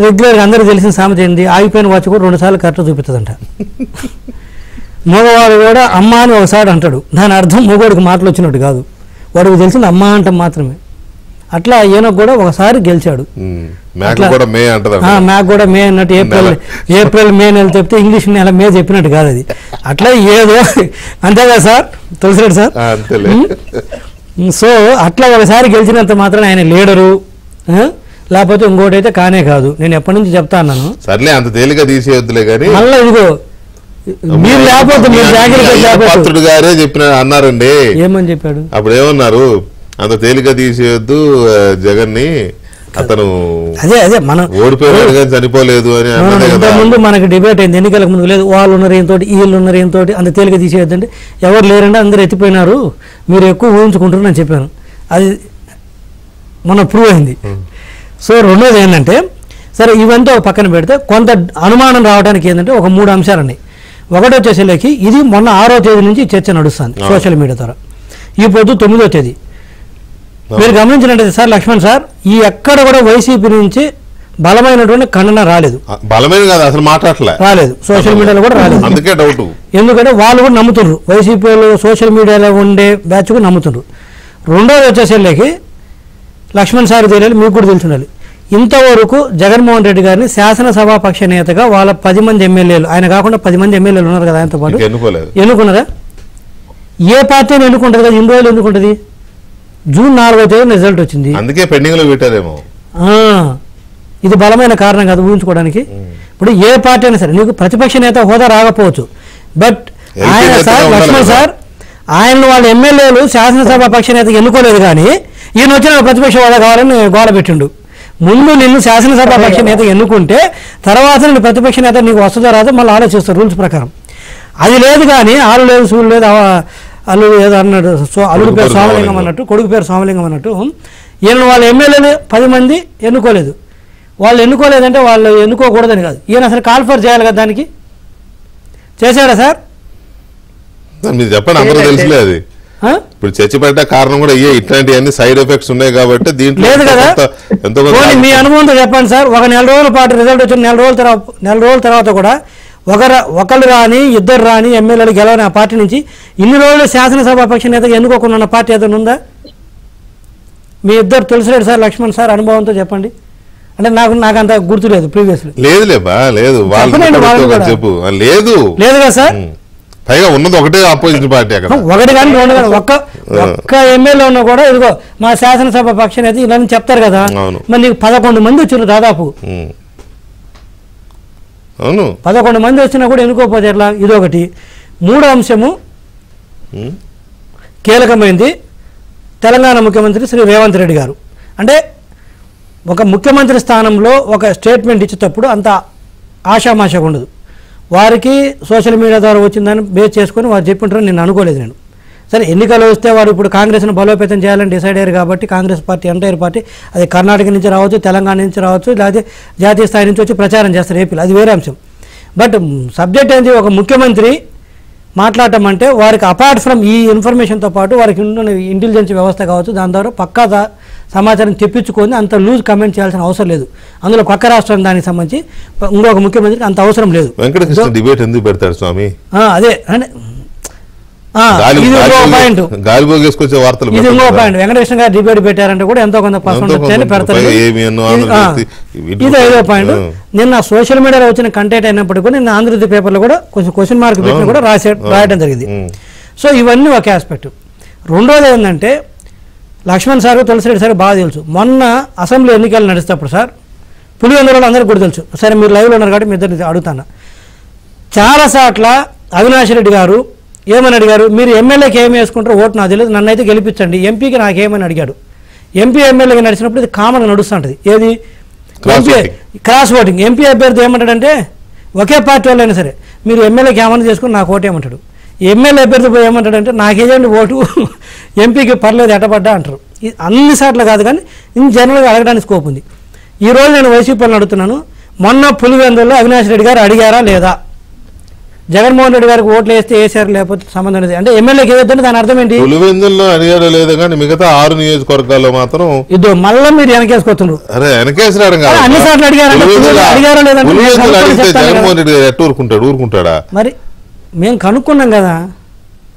రెగ్యులర్గా అందరికీ తెలిసిన సామెత ఏంది, ఆగిపోయిన వాచ్ కూడా 2 సార్లు కరెక్ట్ చూపిస్తుందంట. మగవాడు కూడా అమ్మ అని ఒకసారి అంటాడు, దాని అర్థం మగవాడికి మాటలు వచ్చినట్టు కాదు, వాడికి తెలిసింది అమ్మ అంటాం మాత్రమే. అట్లా ఈయన కూడా ఒకసారి గెలిచాడు. మ్యాక్ కూడా మే అన్నట్టు ఏప్రిల్ మే నెల చెప్తే ఇంగ్లీష్ నెల మే చెప్పినట్టు కాదు అది. అట్లా ఏదో అంతే కదా సార్ తులసిరెడ్డి సార్. సో అట్లా ఒకసారి గెలిచినంత మాత్రం ఆయన లీడరు, లేకపోతే ఇంకోటి అయితే కానే కాదు. నేను ఎప్పటి నుంచి చెప్తా అన్నాను, సర్లే అంత తేలిక తీసేయొద్దులే కానీ మళ్ళీ ఇదిగో మీరు లేకపోతే మీరు జాగ్రత్త గారే చెప్పిన అన్నారండి. ఏమని చెప్పాడు అప్పుడు? ఏమన్నారు, అంత తేలిక తీసేయొద్దు జగన్ ని, అతను అదే మనం ఓడిపోయాడు కానీ చనిపోలేదు అని. ముందు మనకి డిబేట్ అయింది ఎన్నికలకు ముందు, లేదు వాళ్ళు ఉన్నారు ఏంతో వీళ్ళు ఉన్నారు ఏంతో అంత తేలిక తీసేయొద్దంటే ఎవరు లేరంటే అందరు ఎత్తిపోయినారు, మీరు ఎక్కువ ఊహించుకుంటారు అని చెప్పాను. అది మన ప్రూవ్ అయింది. సో రెండోది ఏంటంటే, సరే ఇవంతా ఒక పక్కన పెడితే కొంత అనుమానం రావడానికి ఏంటంటే ఒక 3 అంశాలు ఉన్నాయి. ఒకటి వచ్చేసరికి ఇది మొన్న 6వ తేదీ నుంచి చర్చ నడుస్తుంది సోషల్ మీడియా ద్వారా, ఈ పొద్దు 9వ తేదీ. మీరు గమనించినట్టయితే సార్ లక్ష్మణ్ సార్, ఈ ఎక్కడ కూడా వైసీపీ నుంచి బలమైనటువంటి ఖండన రాలేదు. బలమైన కాదు అసలు రాలేదు, సోషల్ మీడియాలో కూడా రాలేదు. అందుకే డౌట్. ఎందుకంటే వాళ్ళు కూడా నమ్ముతున్నారు, వైసీపీ వాళ్ళు సోషల్ మీడియాలో ఉండే బ్యాచ్ కూడా నమ్ముతున్నారు. రెండోది వచ్చేసరికి లక్ష్మణ్ సార్ తెలియాలి, మీకు కూడా తెలిసి ఉండాలి, ఇంతవరకు జగన్మోహన్ రెడ్డి గారిని శాసనసభాపక్ష నేతగా వాళ్ళ 10 మంది ఎమ్మెల్యేలు, ఆయన కాకుండా 10 మంది ఎమ్మెల్యేలు ఉన్నారు కదా ఆయనతో పాటు, ఎన్నుకున్నారా? ఏ పార్టీని ఎన్నుకుంటుంది కదా, ఇన్ని రోజులు ఎన్నుకుంటుంది? జూన్ 4వ తేదీ రిజల్ట్ వచ్చింది, అందుకే పెండింగ్ లో పెట్టారేమో. ఇది బలమైన కారణం కాదు ఊహించుకోవడానికి. ఇప్పుడు ఏ పార్టీ అయినా సరే నీకు ప్రతిపక్ష నేత హోదా రాకపోవచ్చు, బట్ ఆయన సార్ లక్ష్మణ్ సార్ ఆయన వాళ్ళ ఎమ్మెల్యేలు శాసనసభాపక్ష నేత ఎన్నుకోలేదు, కానీ ఈయన వచ్చిన ప్రతిపక్ష హోదా కావాలని గోడ పెట్టిండు. ముందు నిన్ను శాసనసభాపక్ష నేత ఎన్నుకుంటే తర్వాత నేను ప్రతిపక్ష నేత నీకు వస్తుందో రాదో మళ్ళీ ఆలోచిస్తారు రూల్స్ ప్రకారం. అది లేదు, కానీ ఆలు లేదు సూళ్ళు లేదు, అల్లుడు ఏదో అన్నాడు, అల్లుడు పేరు సోమలింగం అన్నట్టు, కొడుకు పేరు సోమలింగం అన్నట్టు ఈయన వాళ్ళ ఎమ్మెల్యేలు 10 మంది ఎన్నుకోలేదు. వాళ్ళు ఎన్నుకోలేదంటే వాళ్ళు ఎన్నుకోకూడదని కాదు, ఈయన అసలు కాల్ఫర్ చేయాలి కదా, దానికి చేశారా సార్? మీరు చెప్పండి, అందరూ తెలుసులే. అది ఇప్పుడు చర్చ పెట్టే కారణం కూడా ఇట్లాంటివన్నీ సైడ్ ఎఫెక్ట్స్ ఉన్నాయి కాబట్టి దీంట్లో లేదు కదా. మీ అనుభవంతో చెప్పండి సార్. ఒక నెల రోజుల పాటు రిజల్ట్ వచ్చిన నెల రోజుల తర్వాత కూడా ఒకళ్ళు రాని ఇద్దరు రాని ఎమ్మెల్యేలు గెలవని ఆ పార్టీ నుంచి ఇన్ని రోజులు శాసనసభాపక్ష నేతగా ఎన్నుకోకుండా ఉన్న పార్టీ ఏదైనా ఉందా? మీ ఇద్దరు తులసిరెడ్డి సార్, లక్ష్మణ్ సార్ అనుభవంతో చెప్పండి. అంటే నాకు అంత గుర్తు లేదు ప్రీవియస్. లేదులేబా, లేదు చెప్పు. లేదు కదా సార్, పైగా ఉన్నది ఒకటే ఆపోజిషన్ పార్టీ, అక్కడ ఒకటి కానీ రెండు కానీ ఒక్క ఎమ్మెల్యే ఉన్నా కూడా ఇదిగో మా శాసనసభ పక్ష నేత ఇలా చెప్తారు కదా. మరి నీకు 11 మంది వచ్చారు దాదాపు. అవును, 11 మంది వచ్చినా కూడా ఎన్నుకోకపోతే ఎట్లా? ఇదొకటి. మూడో అంశము కీలకమైంది, తెలంగాణ ముఖ్యమంత్రి శ్రీ రేవంత్ రెడ్డి గారు. అంటే ఒక ముఖ్యమంత్రి స్థానంలో ఒక స్టేట్మెంట్ ఇచ్చేటప్పుడు అంత ఆషామాషగా ఉండదు. వారికి సోషల్ మీడియా ద్వారా వచ్చిందని బేస్ చేసుకొని వారు చెప్పుంటారని నేను అనుకోలేదు. నేను సరే ఎన్నికలు వస్తే వారు ఇప్పుడు కాంగ్రెస్ను బలోపేతం చేయాలని డిసైడ్ అయ్యారు కాబట్టి కాంగ్రెస్ పార్టీ ఎంటైర్ పార్టీ, అది కర్ణాటక నుంచి రావచ్చు, తెలంగాణ నుంచి రావచ్చు, లేకపోతే జాతీయ స్థాయి నుంచి వచ్చి ప్రచారం చేస్తారు ఏపీలో, అది వేరే అంశం. బట్ సబ్జెక్ట్ ఏంటి, ఒక ముఖ్యమంత్రి మాట్లాడటం అంటే వారికి అపార్ట్ ఫ్రమ్ ఈ ఇన్ఫర్మేషన్తో పాటు వారికి ఉన్న ఇంటెలిజెన్స్ వ్యవస్థ కావచ్చు, దాని ద్వారా పక్కా సమాచారం తెప్పించుకొని అంత లూజ్ కమెంట్ చేయాల్సిన అవసరం లేదు. అందులో పక్క రాష్ట్రం దానికి సంబంధించి ఇంకొక ముఖ్యమంత్రికి అంత అవసరం లేదు. వెంకటకృష్ణ డిబేట్ ఎందుకు పెడతారు స్వామి? అదే అంటే ఇది ఇంకో పాయింట్, ఇది ఇంకో పాయింట్. వెంకటకృష్ణ గారు డిబేట్ పెట్టారంటే కూడా ఎంతో కొంత పర్సెంట్ పెడతారు. ఇది ఐదో పాయింట్. నిన్న సోషల్ మీడియాలో వచ్చిన కంటెంట్ అయినప్పటికీ కూడా నిన్న ఆంధ్రజ్యోతి పేపర్లో కూడా కొంచెం క్వశ్చన్ మార్క్ పెట్టిన కూడా రాయడం జరిగింది. సో ఇవన్నీ ఒక ఆస్పెక్ట్. రెండోది ఏంటంటే లక్ష్మణ్ సార్, తులసిరెడ్డి సార్ బాగా తెలుసు, మొన్న అసెంబ్లీ ఎన్నికలు నడిచేటప్పుడు సార్ పులివెందులలో అందరికీ కూడా తెలుసు. సరే మీరు లైవ్లో ఉన్నారు కాబట్టి మీ ఇద్దరు అడుగుతాను. చాలాసార్ల అవినాష్ రెడ్డి గారు ఏమని అడిగారు, మీరు ఎమ్మెల్యేకి ఏమి వేసుకుంటారో ఓటు నాకు తెలియదు, నన్ను అయితే గెలిపించండి, ఎంపీకి నాకేమని అడిగాడు. ఎంపీ ఎమ్మెల్యేకి నడిచినప్పుడు ఇది కామన్గా నడుస్తుంటుంది. ఏది ఎంపీ క్రాస్ ఓటింగ్. ఎంపీ అభ్యర్థి ఏమంటాడంటే ఒకే పార్టీ వాళ్ళైనా సరే మీరు ఎమ్మెల్యేకి ఏమన్నా చేసుకుని నాకు ఓటు ఏమంటాడు. ఎమ్మెల్యే అభ్యర్థి పోయి ఏమంటాడంటే నాకేజండి ఓటు, ఎంపీకి పర్లేదు ఎట్టబడ్డా అంటారు. అన్నిసార్లు కాదు కానీ ఇన్ జనరల్గా అడగడానికి స్కోప్ ఉంది. ఈరోజు నేను వైసీపీ వాళ్ళని అడుగుతున్నాను, మొన్న పులివెందుల్లో అవినాష్ రెడ్డి గారు అడిగారా లేదా, జగన్మోహన్ రెడ్డి గారికి ఓట్లు వేస్తే వేసారు లేకపోతే సంబంధం లేదు అంటే ఎమ్మెల్యేకి ఏదంటే దాని అర్థం ఏంటి? పులివెందుల్లో అడిగారో లేదు కానీ మిగతా 6 నియోజకవర్గాల్లో మాత్రం ఇదో మళ్ళీ మీరు వెనకేసుకొస్తున్నారు. అన్నిసార్లు అడిగారో లేదంటే జగన్మోహన్ రెడ్డి గారు ఎట్టు ఊరుకుంటాడా? మరి మేము కనుక్కున్నాం కదా,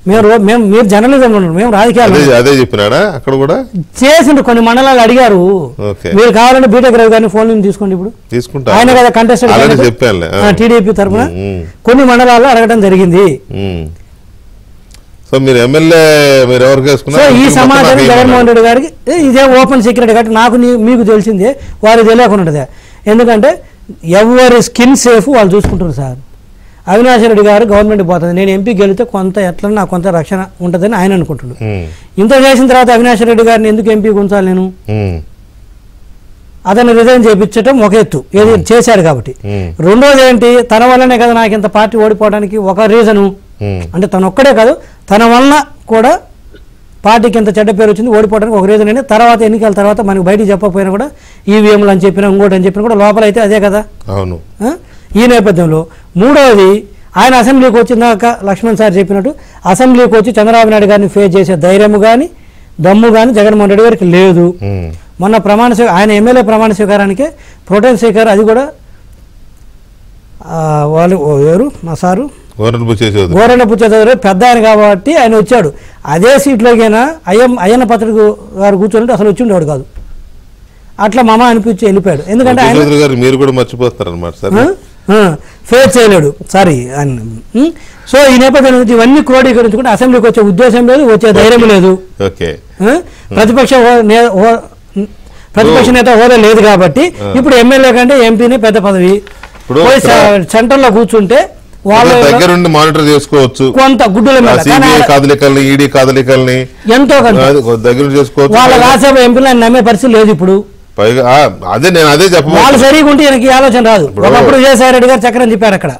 మీరు జర్నలిజం ఉన్నారు, మేము రాజకీయాలు. అదే చెప్పినాడా అక్కడ కూడా చేసిండు. కొన్ని మండలాలు అడిగారు, మీరు కావాలంటే బీటెక్ రవి గారిని ఫోన్ తీసుకోండి, ఇప్పుడు తీసుకుంటా, ఆయన కదా కంటెస్టెంట్ టీడీపీ తరఫున కొన్ని మండలాల్లో అడగడం జరిగింది. సో మీరు ఎమ్మెల్యే మీరు ఎవరికి వేసుకున్నారు? ఈ సమాచారం జగన్మోహన్ రెడ్డి గారికి ఇదే ఓపెన్ సీక్రెట్ కాబట్టి నాకు మీకు తెలిసిందే, వారికి తెలియకుండా ఉంటుంది. ఎందుకంటే ఎవరి స్కిన్ సేఫ్ వాళ్ళు చూసుకుంటారు సార్. అవినాష్ రెడ్డి గారు గవర్నమెంట్ పోతుంది, నేను ఎంపీ గెలితే కొంత ఎట్లా నాకు కొంత రక్షణ ఉంటుందని ఆయన అనుకుంటున్నాడు. ఇంత చేసిన తర్వాత అవినాష్ రెడ్డి గారిని ఎందుకు ఎంపీ ఉంచాలి నేను? అతను రిజైన్ చేయించడం ఒక ఎత్తు, ఏది చేశాడు కాబట్టి. రెండోది ఏంటి, తన వల్లనే కదా నాకు ఇంత పార్టీ ఓడిపోవడానికి ఒక రీజను. అంటే తను ఒక్కడే కాదు, తన వల్ల కూడా పార్టీకి ఇంత చెడ్డ పేరు వచ్చింది, ఓడిపోవడానికి ఒక రీజన్ అని తర్వాత ఎన్నికల తర్వాత మనకు బయటికి చెప్పకపోయినా కూడా ఈవీఎంలు అని చెప్పినా ఇంకోటి అని చెప్పినా కూడా లోపల అయితే అదే కదా. అవును. ఈ నేపథ్యంలో మూడవది, ఆయన అసెంబ్లీకి వచ్చినాక లక్ష్మణ్ సార్ చెప్పినట్టు అసెంబ్లీకి వచ్చి చంద్రబాబు నాయుడు గారిని ఫేస్ చేసే ధైర్యము కానీ దమ్ము కానీ జగన్మోహన్ రెడ్డి గారికి లేదు. మొన్న ఆయన ఎమ్మెల్యే ప్రమాణ స్వీకారానికి ప్రోటెన్ స్పీకర్, అది కూడా వాళ్ళు ఎవరు మా సారు గోరెండపు చౌదరి పెద్ద ఆయన కాబట్టి ఆయన వచ్చాడు. అదే సీట్లోకైనా అయ్యన్న పత్రిక గారు కూర్చొని అసలు వచ్చి ఉండేవాడు కాదు. అట్లా మామ అనిపించి వెళ్ళిపోయాడు. ఎందుకంటే ఆయన మీరు కూడా మర్చిపోతారు అన్నమాట సార్, ఫేస్ చేయలేడు సారీ. సో ఈ నేపథ్యంలో ఇవన్నీ క్రోడీకరించుకుంటే అసెంబ్లీకి వచ్చే ఉద్దేశం లేదు, వచ్చే ధైర్యం లేదు, ప్రతిపక్ష నేత హోదా లేదు. కాబట్టి ఇప్పుడు ఎమ్మెల్యే కంటే ఎంపీని పెద్ద పదవి, సెంటర్ లో కూర్చుంటే వాళ్ళ దగ్గర మానిటర్ చేసుకోవచ్చు, కొంత గుడ్డుల కదలికల్ని ఈడీ కదలికల్ని ఎంతో దగ్గర చేసుకోవచ్చు. వాళ్ళ రాజ్యసభ ఎంపీలు ఆయన నమ్మే పరిస్థితి లేదు ఇప్పుడు. అదే నేను అదే చెప్ప వాళ్ళు సరిగా ఉంటే ఈయనకి ఆలోచన రాదు. ఒకప్పుడు విజయసాయి రెడ్డి గారు చక్రం చెప్పారు అక్కడ,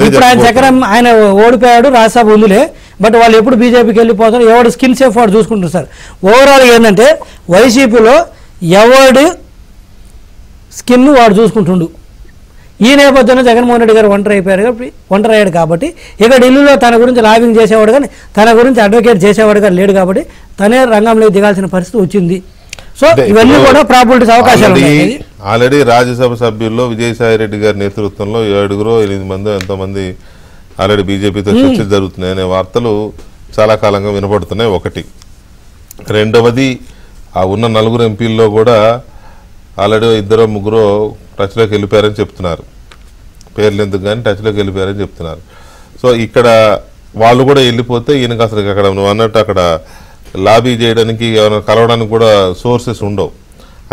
ఇప్పుడు ఆయన చక్రం ఆయన ఓడిపోయాడు, రాజ్యసభ ఉందిలే, బట్ వాళ్ళు ఎప్పుడు బీజేపీకి వెళ్ళిపోతారు, ఎవడు స్కిన్ సేఫ్ వాడు చూసుకుంటారు సార్. ఓవరాల్ ఏంటంటే వైసీపీలో ఎవడు స్కిన్ వాడు చూసుకుంటుండు. ఈ నేపథ్యంలో జగన్మోహన్ రెడ్డి గారు ఒంటరి అయ్యాడు కాబట్టి ఇక ఢిల్లీలో తన గురించి లాబింగ్ చేసేవాడు కానీ తన గురించి అడ్వకేట్ చేసేవాడు కానీ లేడు కాబట్టి తనే రంగంలోకి దిగాల్సిన పరిస్థితి వచ్చింది. సో ఇవన్నీ కూడా ప్రాబిలిటీస్ అవకాశాలు ఆల్రెడీ రాజ్యసభ సభ్యుల్లో విజయసాయి రెడ్డి గారి నేతృత్వంలో 7-8 మంది ఎంతోమంది ఆల్రెడీ బీజేపీతో చర్చలు జరుగుతున్నాయి అనే వార్తలు చాలా కాలంగా వినపడుతున్నాయి. ఒకటి. రెండవది ఆ ఉన్న 4 ఎంపీల్లో కూడా ఆల్రెడీ 2-3 టచ్లోకి వెళ్ళిపోయారని చెప్తున్నారు. పేర్లు ఎందుకు కానీ టచ్లోకి వెళ్ళిపోయారని చెప్తున్నారు. సో ఇక్కడ వాళ్ళు కూడా వెళ్ళిపోతే ఈయనకు అసలు అక్కడ నువ్వు అన్నట్టు అక్కడ లాబీ చేయడానికి ఎవరైనా కలవడానికి కూడా సోర్సెస్ ఉండవు.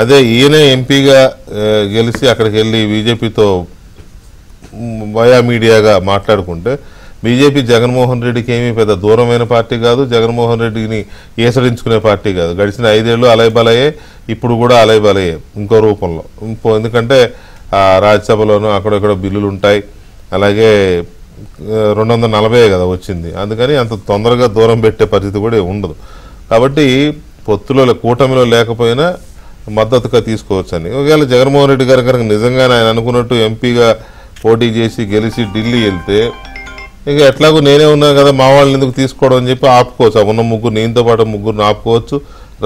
అదే ఈయనే ఎంపీగా గెలిచి అక్కడికి వెళ్ళి బీజేపీతో వయా మీడియాగా మాట్లాడుకుంటే బీజేపీ జగన్మోహన్ రెడ్డికి ఏమీ పెద్ద దూరమైన పార్టీ కాదు, జగన్మోహన్ రెడ్డిని ఏసడించుకునే పార్టీ కాదు. గడిచిన 5 ఏళ్ళు అలైబలయే, ఇప్పుడు కూడా అలైబలయే ఇంకో రూపంలో. ఎందుకంటే రాజ్యసభలోనూ అక్కడెక్కడ బిల్లులు ఉంటాయి, అలాగే 240 కదా వచ్చింది, అందుకని అంత తొందరగా దూరం పెట్టే పరిస్థితి కూడా ఉండదు. కాబట్టి పొత్తులో కూటమిలో లేకపోయినా మద్దతుగా తీసుకోవచ్చని. ఒకవేళ జగన్మోహన్ రెడ్డి గారు కనుక నిజంగానే ఆయన అనుకున్నట్టు ఎంపీగా పోటీ చేసి గెలిచి ఢిల్లీ వెళ్తే ఇక ఎట్లాగో నేనే ఉన్నాను కదా మా వాళ్ళని ఎందుకు తీసుకోవడం అని చెప్పి ఆపుకోవచ్చు. ఉన్న 3 నేనుతో పాటు 3 ఆపుకోవచ్చు,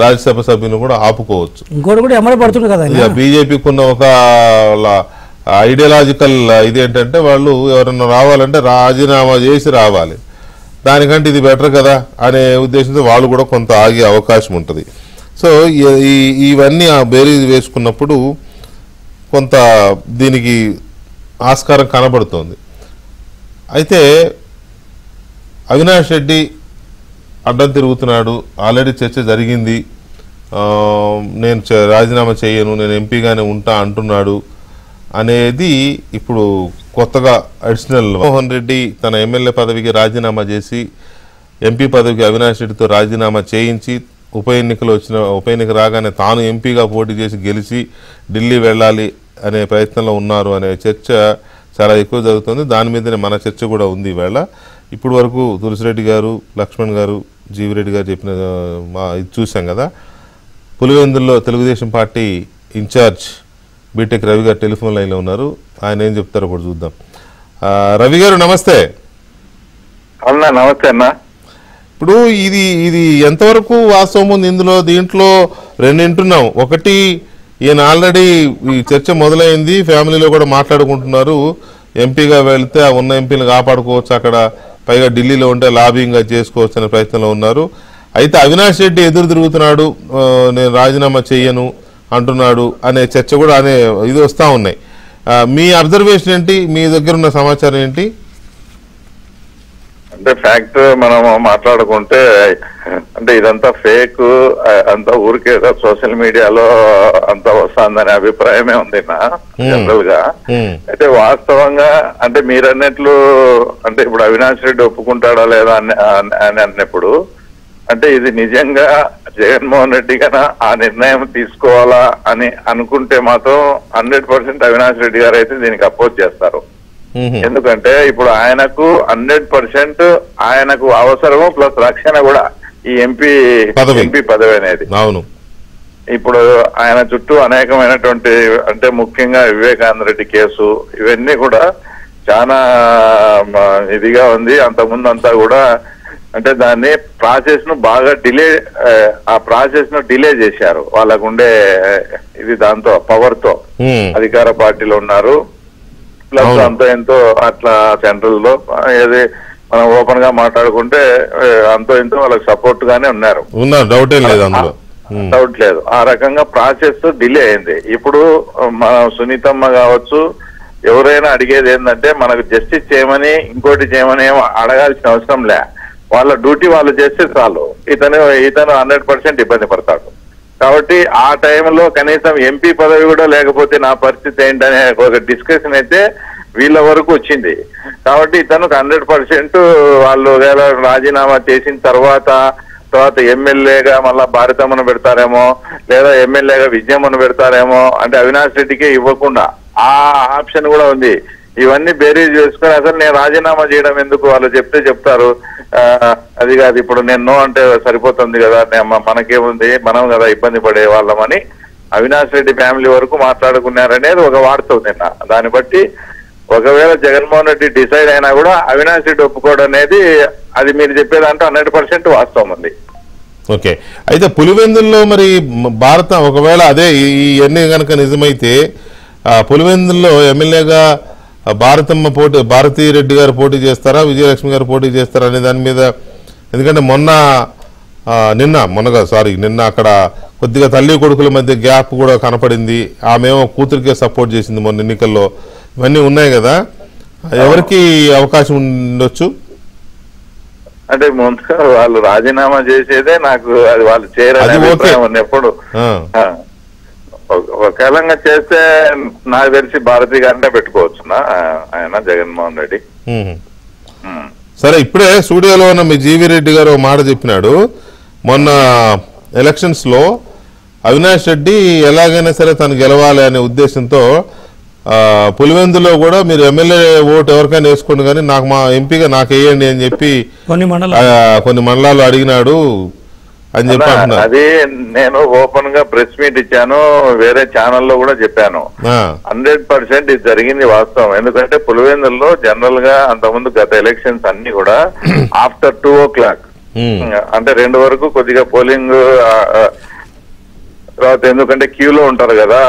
రాజ్యసభ సభ్యుని కూడా ఆపుకోవచ్చు. ఇంకోటి కూడా ఎమ్మడి పడుతుంది కదా. బీజేపీకి ఉన్న ఒక ఐడియాలజికల్ ఇదేంటంటే వాళ్ళు ఎవరన్నా రావాలంటే రాజీనామా చేసి రావాలి, దానికంటే ఇది బెటర్ కదా అనే ఉద్దేశంతో వాళ్ళు కూడా కొంత ఆగే అవకాశం ఉంటుంది. సో ఇవన్నీ ఆ బేరీజ్ వేసుకున్నప్పుడు కొంత దీనికి ఆస్కారం కనబడుతోంది. అయితే అవినాష్ రెడ్డి అడ్డం తిరుగుతున్నాడు, ఆల్రెడీ చర్చ జరిగింది, నేను రాజీనామా చేయను, నేను ఎంపీగానే ఉంటా అంటున్నాడు అనేది ఇప్పుడు కొత్తగా అడిషనల్. మోహన్ రెడ్డి తన ఎమ్మెల్యే పదవికి రాజీనామా చేసి ఎంపీ పదవికి అవినాష్ రెడ్డితో రాజీనామా చేయించి ఉప ఎన్నిక రాగానే తాను ఎంపీగా పోటీ చేసి గెలిచి ఢిల్లీ వెళ్ళాలి అనే ప్రయత్నంలో ఉన్నారు అనే చర్చ చాలా ఎక్కువ జరుగుతుంది. దాని మీదనే మన చర్చ కూడా ఉంది ఈవేళ. ఇప్పుడు వరకు తులసిరెడ్డి గారు, లక్ష్మణ్ గారు, జీవిరెడ్డి గారు చెప్పిన ఇది చూసాం కదా. పులివెందుల్లో Telugudesam party incharge B Tech Ravi గారు టెలిఫోన్ లైన్లో ఉన్నారు, ఆయన ఏం చెప్తారో కూడా చూద్దాం. రవి గారు నమస్తే. నమస్తే అన్న. ఇప్పుడు ఇది ఎంతవరకు వాస్తవం ఉంది దీంట్లో 2 వింటున్నాం. ఒకటి, ఈయన ఆల్రెడీ ఈ చర్చ మొదలైంది, ఫ్యామిలీలో కూడా మాట్లాడుకుంటున్నారు, ఎంపీగా వెళ్తే ఆ ఉన్న ఎంపీలు కాపాడుకోవచ్చు, అక్కడ పైగా ఢిల్లీలో ఉంటే లాబింగ్గా చేసుకోవచ్చు అనే ప్రయత్నంలో ఉన్నారు. అయితే అవినాష్ రెడ్డి ఎదురు తిరుగుతున్నాడు, నేను రాజీనామా చెయ్యను అంటున్నాడు అనే చర్చ కూడా అనే ఇది వస్తూ ఉన్నాయి. మీ అబ్జర్వేషన్ ఏంటి, మీ దగ్గర ఉన్న సమాచారం ఏంటి? అంటే ఫ్యాక్ట్ మనం మాట్లాడుకుంటే అంటే ఇదంతా ఫేక్, అంతా ఊరికే సోషల్ మీడియాలో అంతా వస్తుందనే అభిప్రాయమే ఉంది నా జనరల్ గా. అయితే వాస్తవంగా అంటే మీరన్నట్లు అంటే ఇప్పుడు అవినాష్ రెడ్డి ఒప్పుకుంటాడా లేదా అని అన్నప్పుడు అంటే ఇది నిజంగా జగన్మోహన్ రెడ్డి కన్నా ఆ నిర్ణయం తీసుకోవాలా అని అనుకుంటే మాత్రం 100% అవినాష్ రెడ్డి గారు అయితే దీనికి అపోజ్ చేస్తారు. ఎందుకంటే ఇప్పుడు ఆయనకు 100% ఆయనకు అవసరము ప్లస్ రక్షణ కూడా ఈ ఎంపీ పదవి అనేది. అవును. ఇప్పుడు ఆయన చుట్టూ అనేకమైనటువంటి అంటే ముఖ్యంగా వివేకానంద రెడ్డి కేసు ఇవన్నీ కూడా చాలా ఇదిగా ఉంది. అంతకుముందు అంతా కూడా అంటే దాన్ని ప్రాసెస్ ను బాగా ఆ ప్రాసెస్ ను డిలే చేశారు. వాళ్ళకుండే ఇది దాంతో పవర్ తో అధికార పార్టీలో ఉన్నారు, ప్లస్ అంతో ఎంతో అట్లా సెంట్రల్ లో ఏది మనం ఓపెన్ గా మాట్లాడుకుంటే అంతో ఎంతో వాళ్ళకి సపోర్ట్ గానే ఉన్నారు. డౌటే లేదు అందులో. డౌట్ లేదు. ఆ రకంగా ప్రాసెస్ డిలే అయింది. ఇప్పుడు మన సునీతమ్మ కావచ్చు, ఎవరైనా అడిగేది ఏంటంటే మనకు జస్టిస్ చేయమని ఇంకోటి చేయమని అడగాల్సిన అవసరం లే. వాళ్ళ డ్యూటీ వాళ్ళు చేస్తే చాలు. ఇతను 100% ఇబ్బంది పడతాడు. కాబట్టి ఆ టైంలో కనీసం ఎంపీ పదవి కూడా లేకపోతే నా పరిస్థితి ఏంటనే ఒక డిస్కషన్ అయితే వీళ్ళ వరకు వచ్చింది. కాబట్టి ఇతను 100% వాళ్ళు రాజీనామా చేసిన తర్వాత ఎమ్మెల్యేగా మళ్ళా భారతమ్మను పెడతారేమో, లేదా ఎమ్మెల్యేగా విజయమ్మను పెడతారేమో, అంటే అవినాష్ రెడ్డికే ఇవ్వకుండా ఆ ఆప్షన్ కూడా ఉంది. ఇవన్నీ బేరీజ్ చేసుకుని అసలు నేను రాజీనామా చేయడం ఎందుకు, వాళ్ళు చెప్తారు అది కాదు, ఇప్పుడు నేను నో అంటే సరిపోతుంది కదా, మనకేముంది, మనం కదా ఇబ్బంది పడే వాళ్ళమని అవినాష్ రెడ్డి ఫ్యామిలీ వరకు మాట్లాడుకున్నారనేది ఒక వార్త ఉంది నిన్న. దాన్ని బట్టి ఒకవేళ జగన్మోహన్ రెడ్డి డిసైడ్ అయినా కూడా అవినాష్ రెడ్డి ఒప్పుకోవడం అనేది అది మీరు చెప్పేదంటే 100% వాస్తవం ఉంది. ఓకే, అయితే పులివెందుల్లో మరి భారత ఒకవేళ అదే ఇవన్నీ కనుక నిజమైతే పులివెందుల్లో ఎమ్మెల్యేగా భారతీరెడ్డి గారు పోటీ చేస్తారా, విజయలక్ష్మి గారు పోటీ చేస్తారా అనే దాని మీద, ఎందుకంటే నిన్న అక్కడ కొద్దిగా తల్లి కొడుకుల మధ్య గ్యాప్ కూడా కనపడింది. ఆమెమో కూతురికే సపోర్ట్ చేసింది మొన్న ఎన్నికల్లో. ఇవన్నీ ఉన్నాయి కదా, ఎవరికి అవకాశం ఉండొచ్చు? అంటే ముందుగా వాళ్ళు రాజీనామా చేసేదే నాకు అది వాళ్ళు చేయాలని ఎప్పుడు ఒకవేళ చేస్తే నాకు తెలిసి భారతీ గారినే పెట్టుకోవచ్చునా ఆయన జగన్మోహన్ రెడ్డి. సరే, ఇప్పుడే స్టూడియోలో ఉన్న మీ జీవి రెడ్డి గారు ఒక మాట చెప్పినాడు. మొన్న ఎలక్షన్స్ లో అవినాష్ రెడ్డి ఎలాగైనా సరే తను గెలవాలి అనే ఉద్దేశంతో పులివెందులో కూడా మీరు ఎమ్మెల్యే ఓటు ఎవరికైనా వేసుకోండి కానీ నాకు మా ఎంపీగా నాకు వేయండి అని చెప్పి కొన్ని మండలాలు అడిగినాడు అని చెప్పి అంటున్నారు. అది నేను ఓపెన్ గా ప్రెస్ మీట్ ఇచ్చాను, వేరే ఛానల్లో కూడా చెప్పాను. 100% ఇది జరిగింది వాస్తవం. ఎందుకంటే పులివెందుల్లో జనరల్ గా అంతకుముందు గత ఎలక్షన్స్ అన్ని కూడా ఆఫ్టర్ 2 o'clock అంటే 2 వరకు కొద్దిగా పోలింగ్, తర్వాత ఎందుకంటే క్యూలో ఉంటారు కదా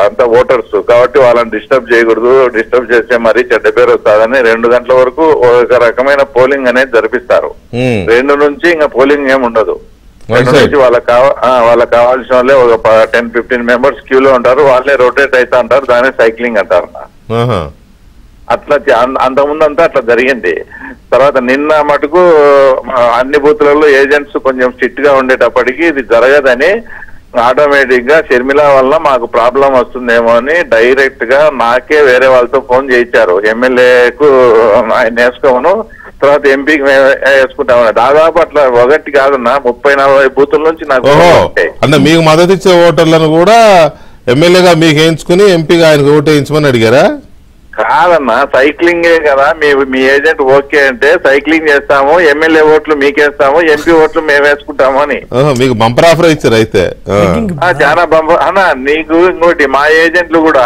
అంత ఓటర్స్, కాబట్టి వాళ్ళని డిస్టర్బ్ చేయకూడదు, డిస్టర్బ్ చేస్తే మరీ చెడ్డ పేరు వస్తుందని 2 గంటల వరకు ఒక రకమైన పోలింగ్ అనేది జరిపిస్తారు. 2 నుంచి ఇంకా పోలింగ్ ఏమి ఉండదు. 2 నుంచి వాళ్ళకి కావాల్సిన వాళ్ళే ఒక 10-15 మెంబర్స్ క్యూలో ఉంటారు, వాళ్ళే రొటేట్ అవుతా ఉంటారు, దాన్ని సైక్లింగ్ అంటారు. అట్లా అంతకుముందు అంతా అట్లా జరిగింది. తర్వాత నిన్న మటుకు అన్ని బూత్లలో ఏజెంట్స్ కొంచెం స్ట్రిక్ట్ గా ఉండేటప్పటికి ఇది జరగదని ఆటోమేటిక్ గా షర్మిల వల్ల మాకు ప్రాబ్లం వస్తుందేమో అని డైరెక్ట్ గా నాకే వేరే వాళ్ళతో ఫోన్ చేయించారు. ఎమ్మెల్యేకు ఆయన వేసుకోమను, తర్వాత ఎంపీకి వేసుకుంటామని. దాదాపు అట్లా ఒకటి కాదన్నా 30-40 బూతుల నుంచి నాకు అంటే మీకు మద్దతు ఇచ్చే ఓటర్లను కూడా ఎమ్మెల్యేగా మీకు వేయించుకుని ఎంపీగా ఆయనకు ఓటు వేయించమని అడిగారా? కాదన్నా, సైక్లింగే కదా. మీ ఏజెంట్ ఓకే అంటే సైక్లింగ్ చేస్తాము, ఎమ్మెల్యే ఓట్లు మీకేస్తాము, ఎంపీ ఓట్లు మేము వేసుకుంటాము అని మీకు బంపర్ ఆఫర్ ఇచ్చారు. అయితే చాలా బంపర్ అన్న. నీకు ఇంకోటి మా ఏజెంట్లు కూడా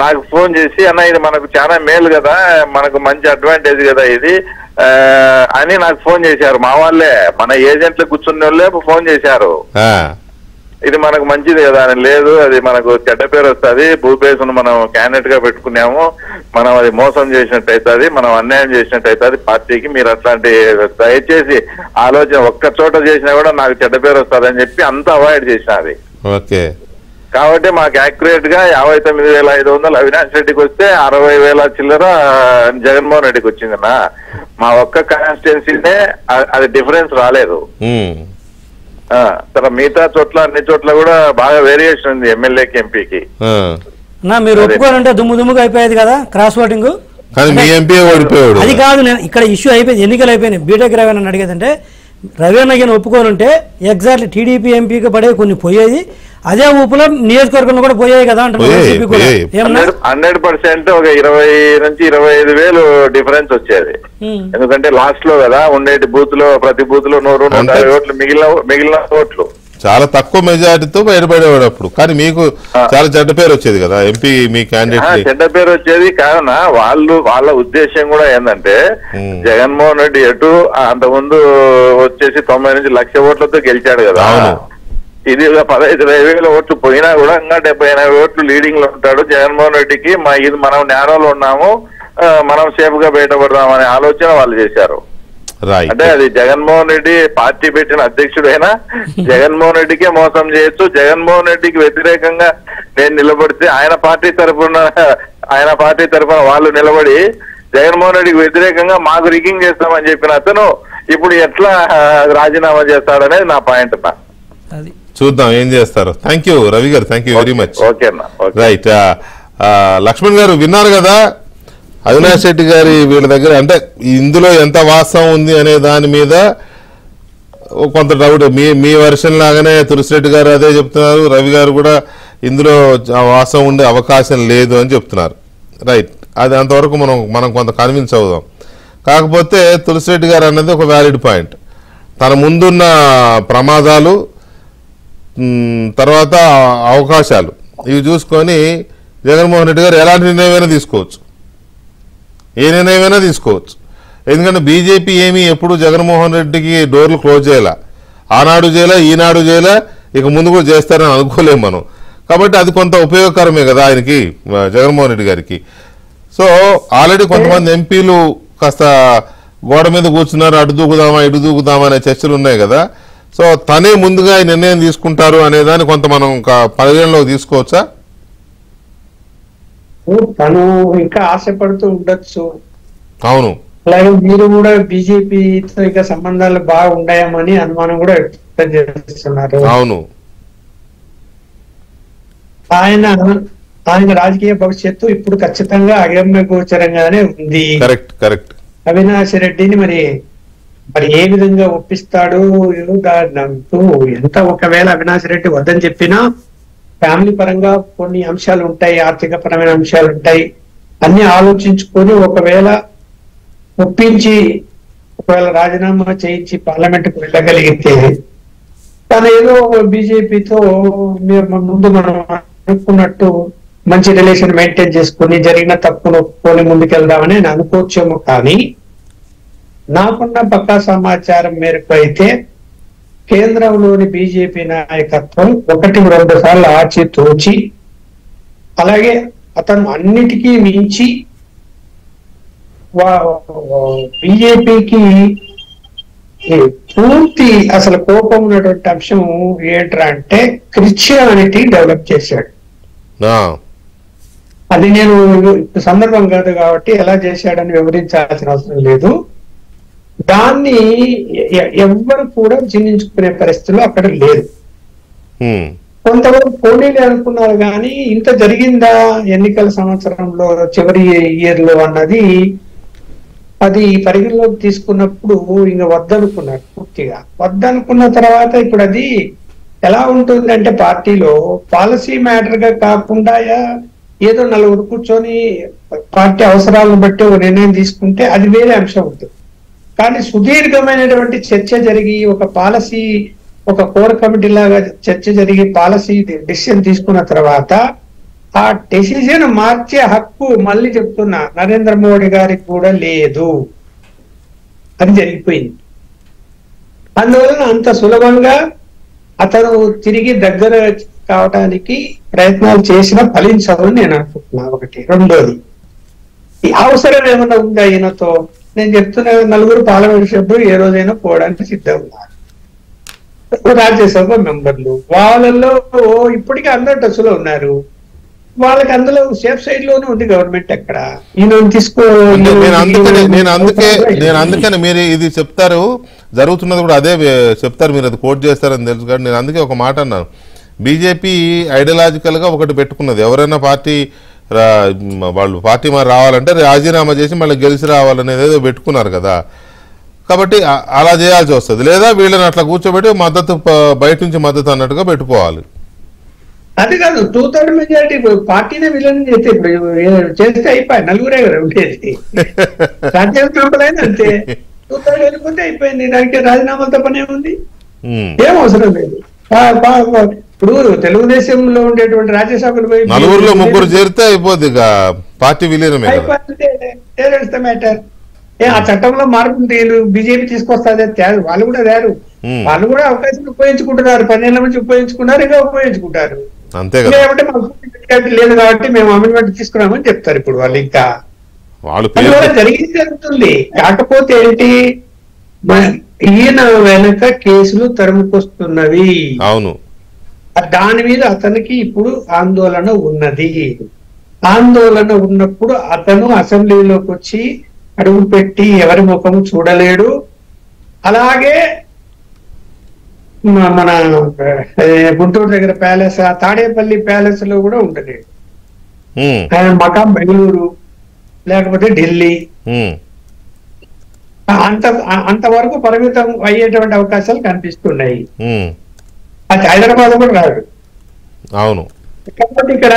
నాకు ఫోన్ చేసి అన్న ఇది మనకు చాలా మేలు కదా, మనకు మంచి అడ్వాంటేజ్ కదా ఇది అని నాకు ఫోన్ చేశారు. మా వాళ్ళే, మన ఏజెంట్లు కూర్చున్న వాళ్ళే ఫోన్ చేశారు. ఇది మనకు మంచిది కదా అని. లేదు, అది మనకు చెడ్డ పేరు వస్తుంది, భూపేశను మనం క్యాండిడేట్ గా పెట్టుకున్నాము, మనం అది మోసం చేసినట్టు అవుతుంది, మనం అన్యాయం చేసినట్టు అవుతుంది పార్టీకి, మీరు అట్లాంటి దయచేసి ఆలోచన ఒక్క చోట చేసినా కూడా నాకు చెడ్డ పేరు వస్తుంది అని చెప్పి అంతా అవాయిడ్ చేసిన అది. కాబట్టి మాకు యాక్యురేట్ గా 59,500 అవినాష్ రెడ్డికి వస్తే 60,000 చిల్లర జగన్మోహన్ రెడ్డికి వచ్చిందన్నా. మా ఒక్క కాన్స్టిట్యున్సీనే అది డిఫరెన్స్ రాలేదు. మిగతా చోట్ల అన్ని చోట్ల కూడా బాగా వేరియేషన్ ఉంది ఎమ్మెల్యేకి ఎంపీకి. మీరు ఒప్పుకోవాలంటే దుమ్ముగా అయిపోయేది కదా క్రాస్ ఓటింగ్. అది కాదు, నేను ఇక్కడ ఇష్యూ అయిపోయింది, ఎన్నికలు అయిపోయినాయి. బీటెక్ రవి అని అడిగేదంటే రవీణగిని ఒప్పుకోనుంటే ఎగ్జాక్ట్లీ టీడీపీ ఎంపీకి పడే కొన్ని పోయేది, అదే ఊపులో నియోజకవర్గంలో కూడా పోయాయి కదా అంటున్నారు. 100% ఒక 20 నుంచి 25,000 డిఫరెన్స్ వచ్చేది. ఎందుకంటే లాస్ట్ లో కదా ఉండేటి బూత్ లో, ప్రతి బూత్ లో 100-150 ఓట్లు, మిగిలిన ఓట్లు చాలా తక్కువ మెజారిటీతో బయటపడేవాడు అప్పుడు. కానీ మీకు చాలా చెడ్డ పేరు వచ్చేది కదా ఎంపీ, మీ క్యాండిడేట్ చెడ్డ పేరు వచ్చేది. కావున వాళ్ళ ఉద్దేశం కూడా ఏంటంటే జగన్మోహన్ రెడ్డి ఎటు అంతకుముందు వచ్చేసి 90 నుంచి 1,00,000 ఓట్లతో గెలిచాడు కదా. ఇది 15,000 ఓట్లు పోయినా కూడా ఇంకా 70-80 ఓట్లు లీడింగ్ లో ఉంటాడు. జగన్మోహన్ రెడ్డికి ఇది మనం నేరాలు ఉన్నాము, మనం సేఫ్ గా బయటపడదాం అనే ఆలోచన వాళ్ళు చేశారు. రైట్. అంటే అది జగన్మోహన్ రెడ్డి పార్టీ పెట్టిన అధ్యక్షుడైనా జగన్మోహన్ రెడ్డికే మోసం చేయొచ్చు. జగన్మోహన్ రెడ్డికి వ్యతిరేకంగా నేను నిలబడితే ఆయన పార్టీ తరఫున వాళ్ళు నిలబడి జగన్మోహన్ రెడ్డికి వ్యతిరేకంగా మాకు రిగ్గింగ్ చేస్తామని చెప్పిన అతను ఇప్పుడు ఎట్లా రాజీనామా చేస్తాడనేది నా పాయింట్. అది చూద్దాం ఏం చేస్తారు. థ్యాంక్ యూ రవి గారు, thank you very much. Okay అన్న. రైట్. లక్ష్మణ్ గారు విన్నారు కదా అవినాష్ రెడ్డి గారి వీళ్ళ దగ్గర, అంటే ఇందులో ఎంత వాస్తవం ఉంది అనే దాని మీద కొంత డౌట్. మీ వెర్షన్ లాగానే తులసిరెడ్డి గారు అదే చెప్తున్నారు, రవి గారు కూడా ఇందులో వాస్తవం ఉండే అవకాశం లేదు అని చెప్తున్నారు. రైట్, అది అంతవరకు మనం కొంత కన్విన్స్ అవుదాం. కాకపోతే తులసిరెడ్డి గారు అన్నది ఒక వ్యాలిడ్ పాయింట్. తన ముందున్న ప్రమాదాలు, తర్వాత అవకాశాలు, ఇవి చూసుకొని జగన్మోహన్ రెడ్డి గారు ఎలాంటి నిర్ణయమైనా తీసుకోవచ్చు, ఏ నిర్ణయమైనా తీసుకోవచ్చు. ఎందుకంటే బీజేపీ ఏమీ ఎప్పుడు జగన్మోహన్ రెడ్డికి డోర్లు క్లోజ్ చేయాల, ఆనాడు చేయాల, ఈనాడు చేయాల, ఇక ముందు కూడా చేస్తారని అనుకోలేము మనం. కాబట్టి అది కొంత ఉపయోగకరమే కదా ఆయనకి, జగన్మోహన్ రెడ్డి గారికి. సో ఆల్రెడీ కొంతమంది ఎంపీలు కాస్త గోడ మీద కూర్చున్నారు, అటు దూకుదామా ఇటు దూకుదామా అనే చర్చలు ఉన్నాయి కదా. సో తనే ముందుగా ఈ నిర్ణయం తీసుకుంటారు అనేదాన్ని కొంత మనం పరిగణలోకి తీసుకోవచ్చా? తను ఇంకా ఆశపడుతూ ఉండొచ్చు. అవును, అలాగే మీరు కూడా బీజేపీతో ఇక సంబంధాలు బాగా ఉన్నాయమని అనుమానం కూడా వ్యక్తం చేస్తున్నారు. అవును, ఆయన రాజకీయ భవిష్యత్తు ఇప్పుడు ఖచ్చితంగా అగమ్య గోచరంగానే ఉంది. Correct correct. అవినాష్ రెడ్డిని మరి ఏ విధంగా ఒప్పిస్తాడు ఎంత, ఒకవేళ అవినాష్ రెడ్డి వద్దని చెప్పినా ఫ్యామిలీ పరంగా కొన్ని అంశాలు ఉంటాయి, ఆర్థిక పరమైన అంశాలు ఉంటాయి, అన్ని ఆలోచించుకొని ఒకవేళ ఒప్పించి ఒకవేళ రాజీనామా చేయించి పార్లమెంట్కి వెళ్ళగలిగితే తను ఏదో బీజేపీతో ముందు మనం అనుకున్నట్టు మంచి రిలేషన్ మెయింటైన్ చేసుకుని జరిగిన తప్పును ఒప్పుకొని ముందుకెళ్దామని నేను అనుకోవచ్చేమో. కానీ నాకున్న పక్కా సమాచారం మేరకు అయితే కేంద్రంలోని బీజేపీ నాయకత్వం 1-2 సార్లు ఆచి తోచి, అలాగే అతను అన్నిటికీ మించి బీజేపీకి పూర్తి అసలు కోపం ఉన్నటువంటి అంశం ఏంట్రా అంటే క్రిస్టియానిటీ డెవలప్ చేశాడు. అది నేను సందర్భం కాదు కాబట్టి ఎలా చేశాడని వివరించాల్సిన అవసరం లేదు. దాన్ని ఎవ్వరు కూడా జీర్ణించుకునే పరిస్థితుల్లో అక్కడ లేదు. కొంతవరకు పోనీలే అనుకున్నారు కానీ ఇంత జరిగిందా ఎన్నికల సంవత్సరంలో చివరి ఇయర్ లో అన్నది అది పరిగణలోకి తీసుకున్నప్పుడు ఇంకా వద్దనుకున్నారు. పూర్తిగా వద్దనుకున్న తర్వాత ఇప్పుడు అది ఎలా ఉంటుంది అంటే పార్టీలో పాలసీ మ్యాటర్ గా కాకుండా ఏదో నలుగురు కూర్చొని పార్టీ అవసరాలను బట్టి ఒక నిర్ణయం తీసుకుంటే అది వేరే అంశం ఉంటుంది. కానీ సుదీర్ఘమైనటువంటి చర్చ జరిగి ఒక పాలసీ, ఒక కోర్ కమిటీ లాగా చర్చ జరిగి పాలసీ డెసిషన్ తీసుకున్న తర్వాత ఆ డెసిషన్ మార్చే హక్కు మళ్ళీ చెప్తున్నా నరేంద్ర మోడీ గారికి కూడా లేదు. అది జరిగిపోయింది. అందువలన అంత సులభంగా అతను తిరిగి దగ్గర కావడానికి ప్రయత్నాలు చేసిన ఫలించవని నేను అనుకుంటున్నా. ఒకటి. రెండోది, ఈ అవసరం ఏమన్నా ఉందా ఈయనతో? నేను చెప్తున్నా, నలుగురు పార్లమెంట్ సభ్యులు ఏ రోజైనా పోవడానికి సిద్ధంగా ఉన్నారు. రాజ్యసభ మెంబర్లు వాళ్ళల్లో ఇప్పటికీ అందరు టచ్లో ఉన్నారు. వాళ్ళకి అందులో సేఫ్ సైడ్ లోనే ఉంది గవర్నమెంట్. ఎక్కడ ఈయన తీసుకో. నేను అందుకని మీరు ఇది చెప్తారు, జరుగుతున్నది కూడా అదే చెప్తారు, మీరు అది కోట్ చేస్తారని తెలుసు కానీ నేను అందుకే ఒక మాట అన్నాను. బీజేపీ ఐడియాలజికల్ గా ఒకటి పెట్టుకున్నది, ఎవరైనా పార్టీ వాళ్ళు పార్టీ మరి రావాలంటే రాజీనామా చేసి మళ్ళీ గెలిచి రావాలనేది ఏదో పెట్టుకున్నారు కదా. కాబట్టి అలా చేయాల్సి వస్తుంది. లేదా వీళ్ళని అట్లా కూర్చోబెట్టి మద్దతు బయట నుంచి మద్దతు అన్నట్టుగా పెట్టుకోవాలి. అది కాదు, 2/3 మెజారిటీ పార్టీనే వీళ్ళని చేస్తే ఇప్పుడు చేస్తే అయిపోయి నలుగురే కదా ఉండేది. రాజ్యాంగ అంతే 2/3 వెళ్ళిపోతే అయిపోయింది. దానికి రాజీనామాలతో పనే ఉంది, ఏం అవసరం లేదు. ఇప్పుడు తెలుగుదేశంలో ఉండేటువంటి రాజ్యసభలు నలుగురులో ముగ్గురు చేరితే అయిపోద్ది, పార్టీ విలీనమే మ్యాటర్. ఆ చట్టంలో మార్పు బీజేపీ తీసుకొస్తుంది. వాళ్ళు కూడా తేరు, వాళ్ళు కూడా అవకాశం ఉపయోగించుకుంటున్నారు. 10 ఏళ్ల నుంచి ఉపయోగించుకున్నారు, ఇంకా ఉపయోగించుకుంటారు. అంతే కాబట్టి మాకు లేదు కాబట్టి మేము అమెండ్మెంట్ తీసుకున్నామని చెప్తారు. ఇప్పుడు వాళ్ళు ఇంకా జరిగింది జరుగుతుంది. కాకపోతే ఏంటి, ఈయన వెనక కేసులు తరుముకొస్తున్నవి. అవును, దాని మీద అతనికి ఇప్పుడు ఆందోళన ఉన్నది. ఆందోళన ఉన్నప్పుడు అతను అసెంబ్లీలోకి వచ్చి అడుగు పెట్టి ఎవరి ముఖం చూడలేడు. అలాగే మన గుంటూరు దగ్గర ప్యాలెస్, తాడేపల్లి ప్యాలెస్ లో కూడా ఉండలేడు. ఆయన మకాం బెంగళూరు లేకపోతే ఢిల్లీ, అంతవరకు పరిమితం అయ్యేటువంటి అవకాశాలు కనిపిస్తున్నాయి. అది హైదరాబాద్ కూడా రాదు. అవును, కాబట్టి ఇక్కడ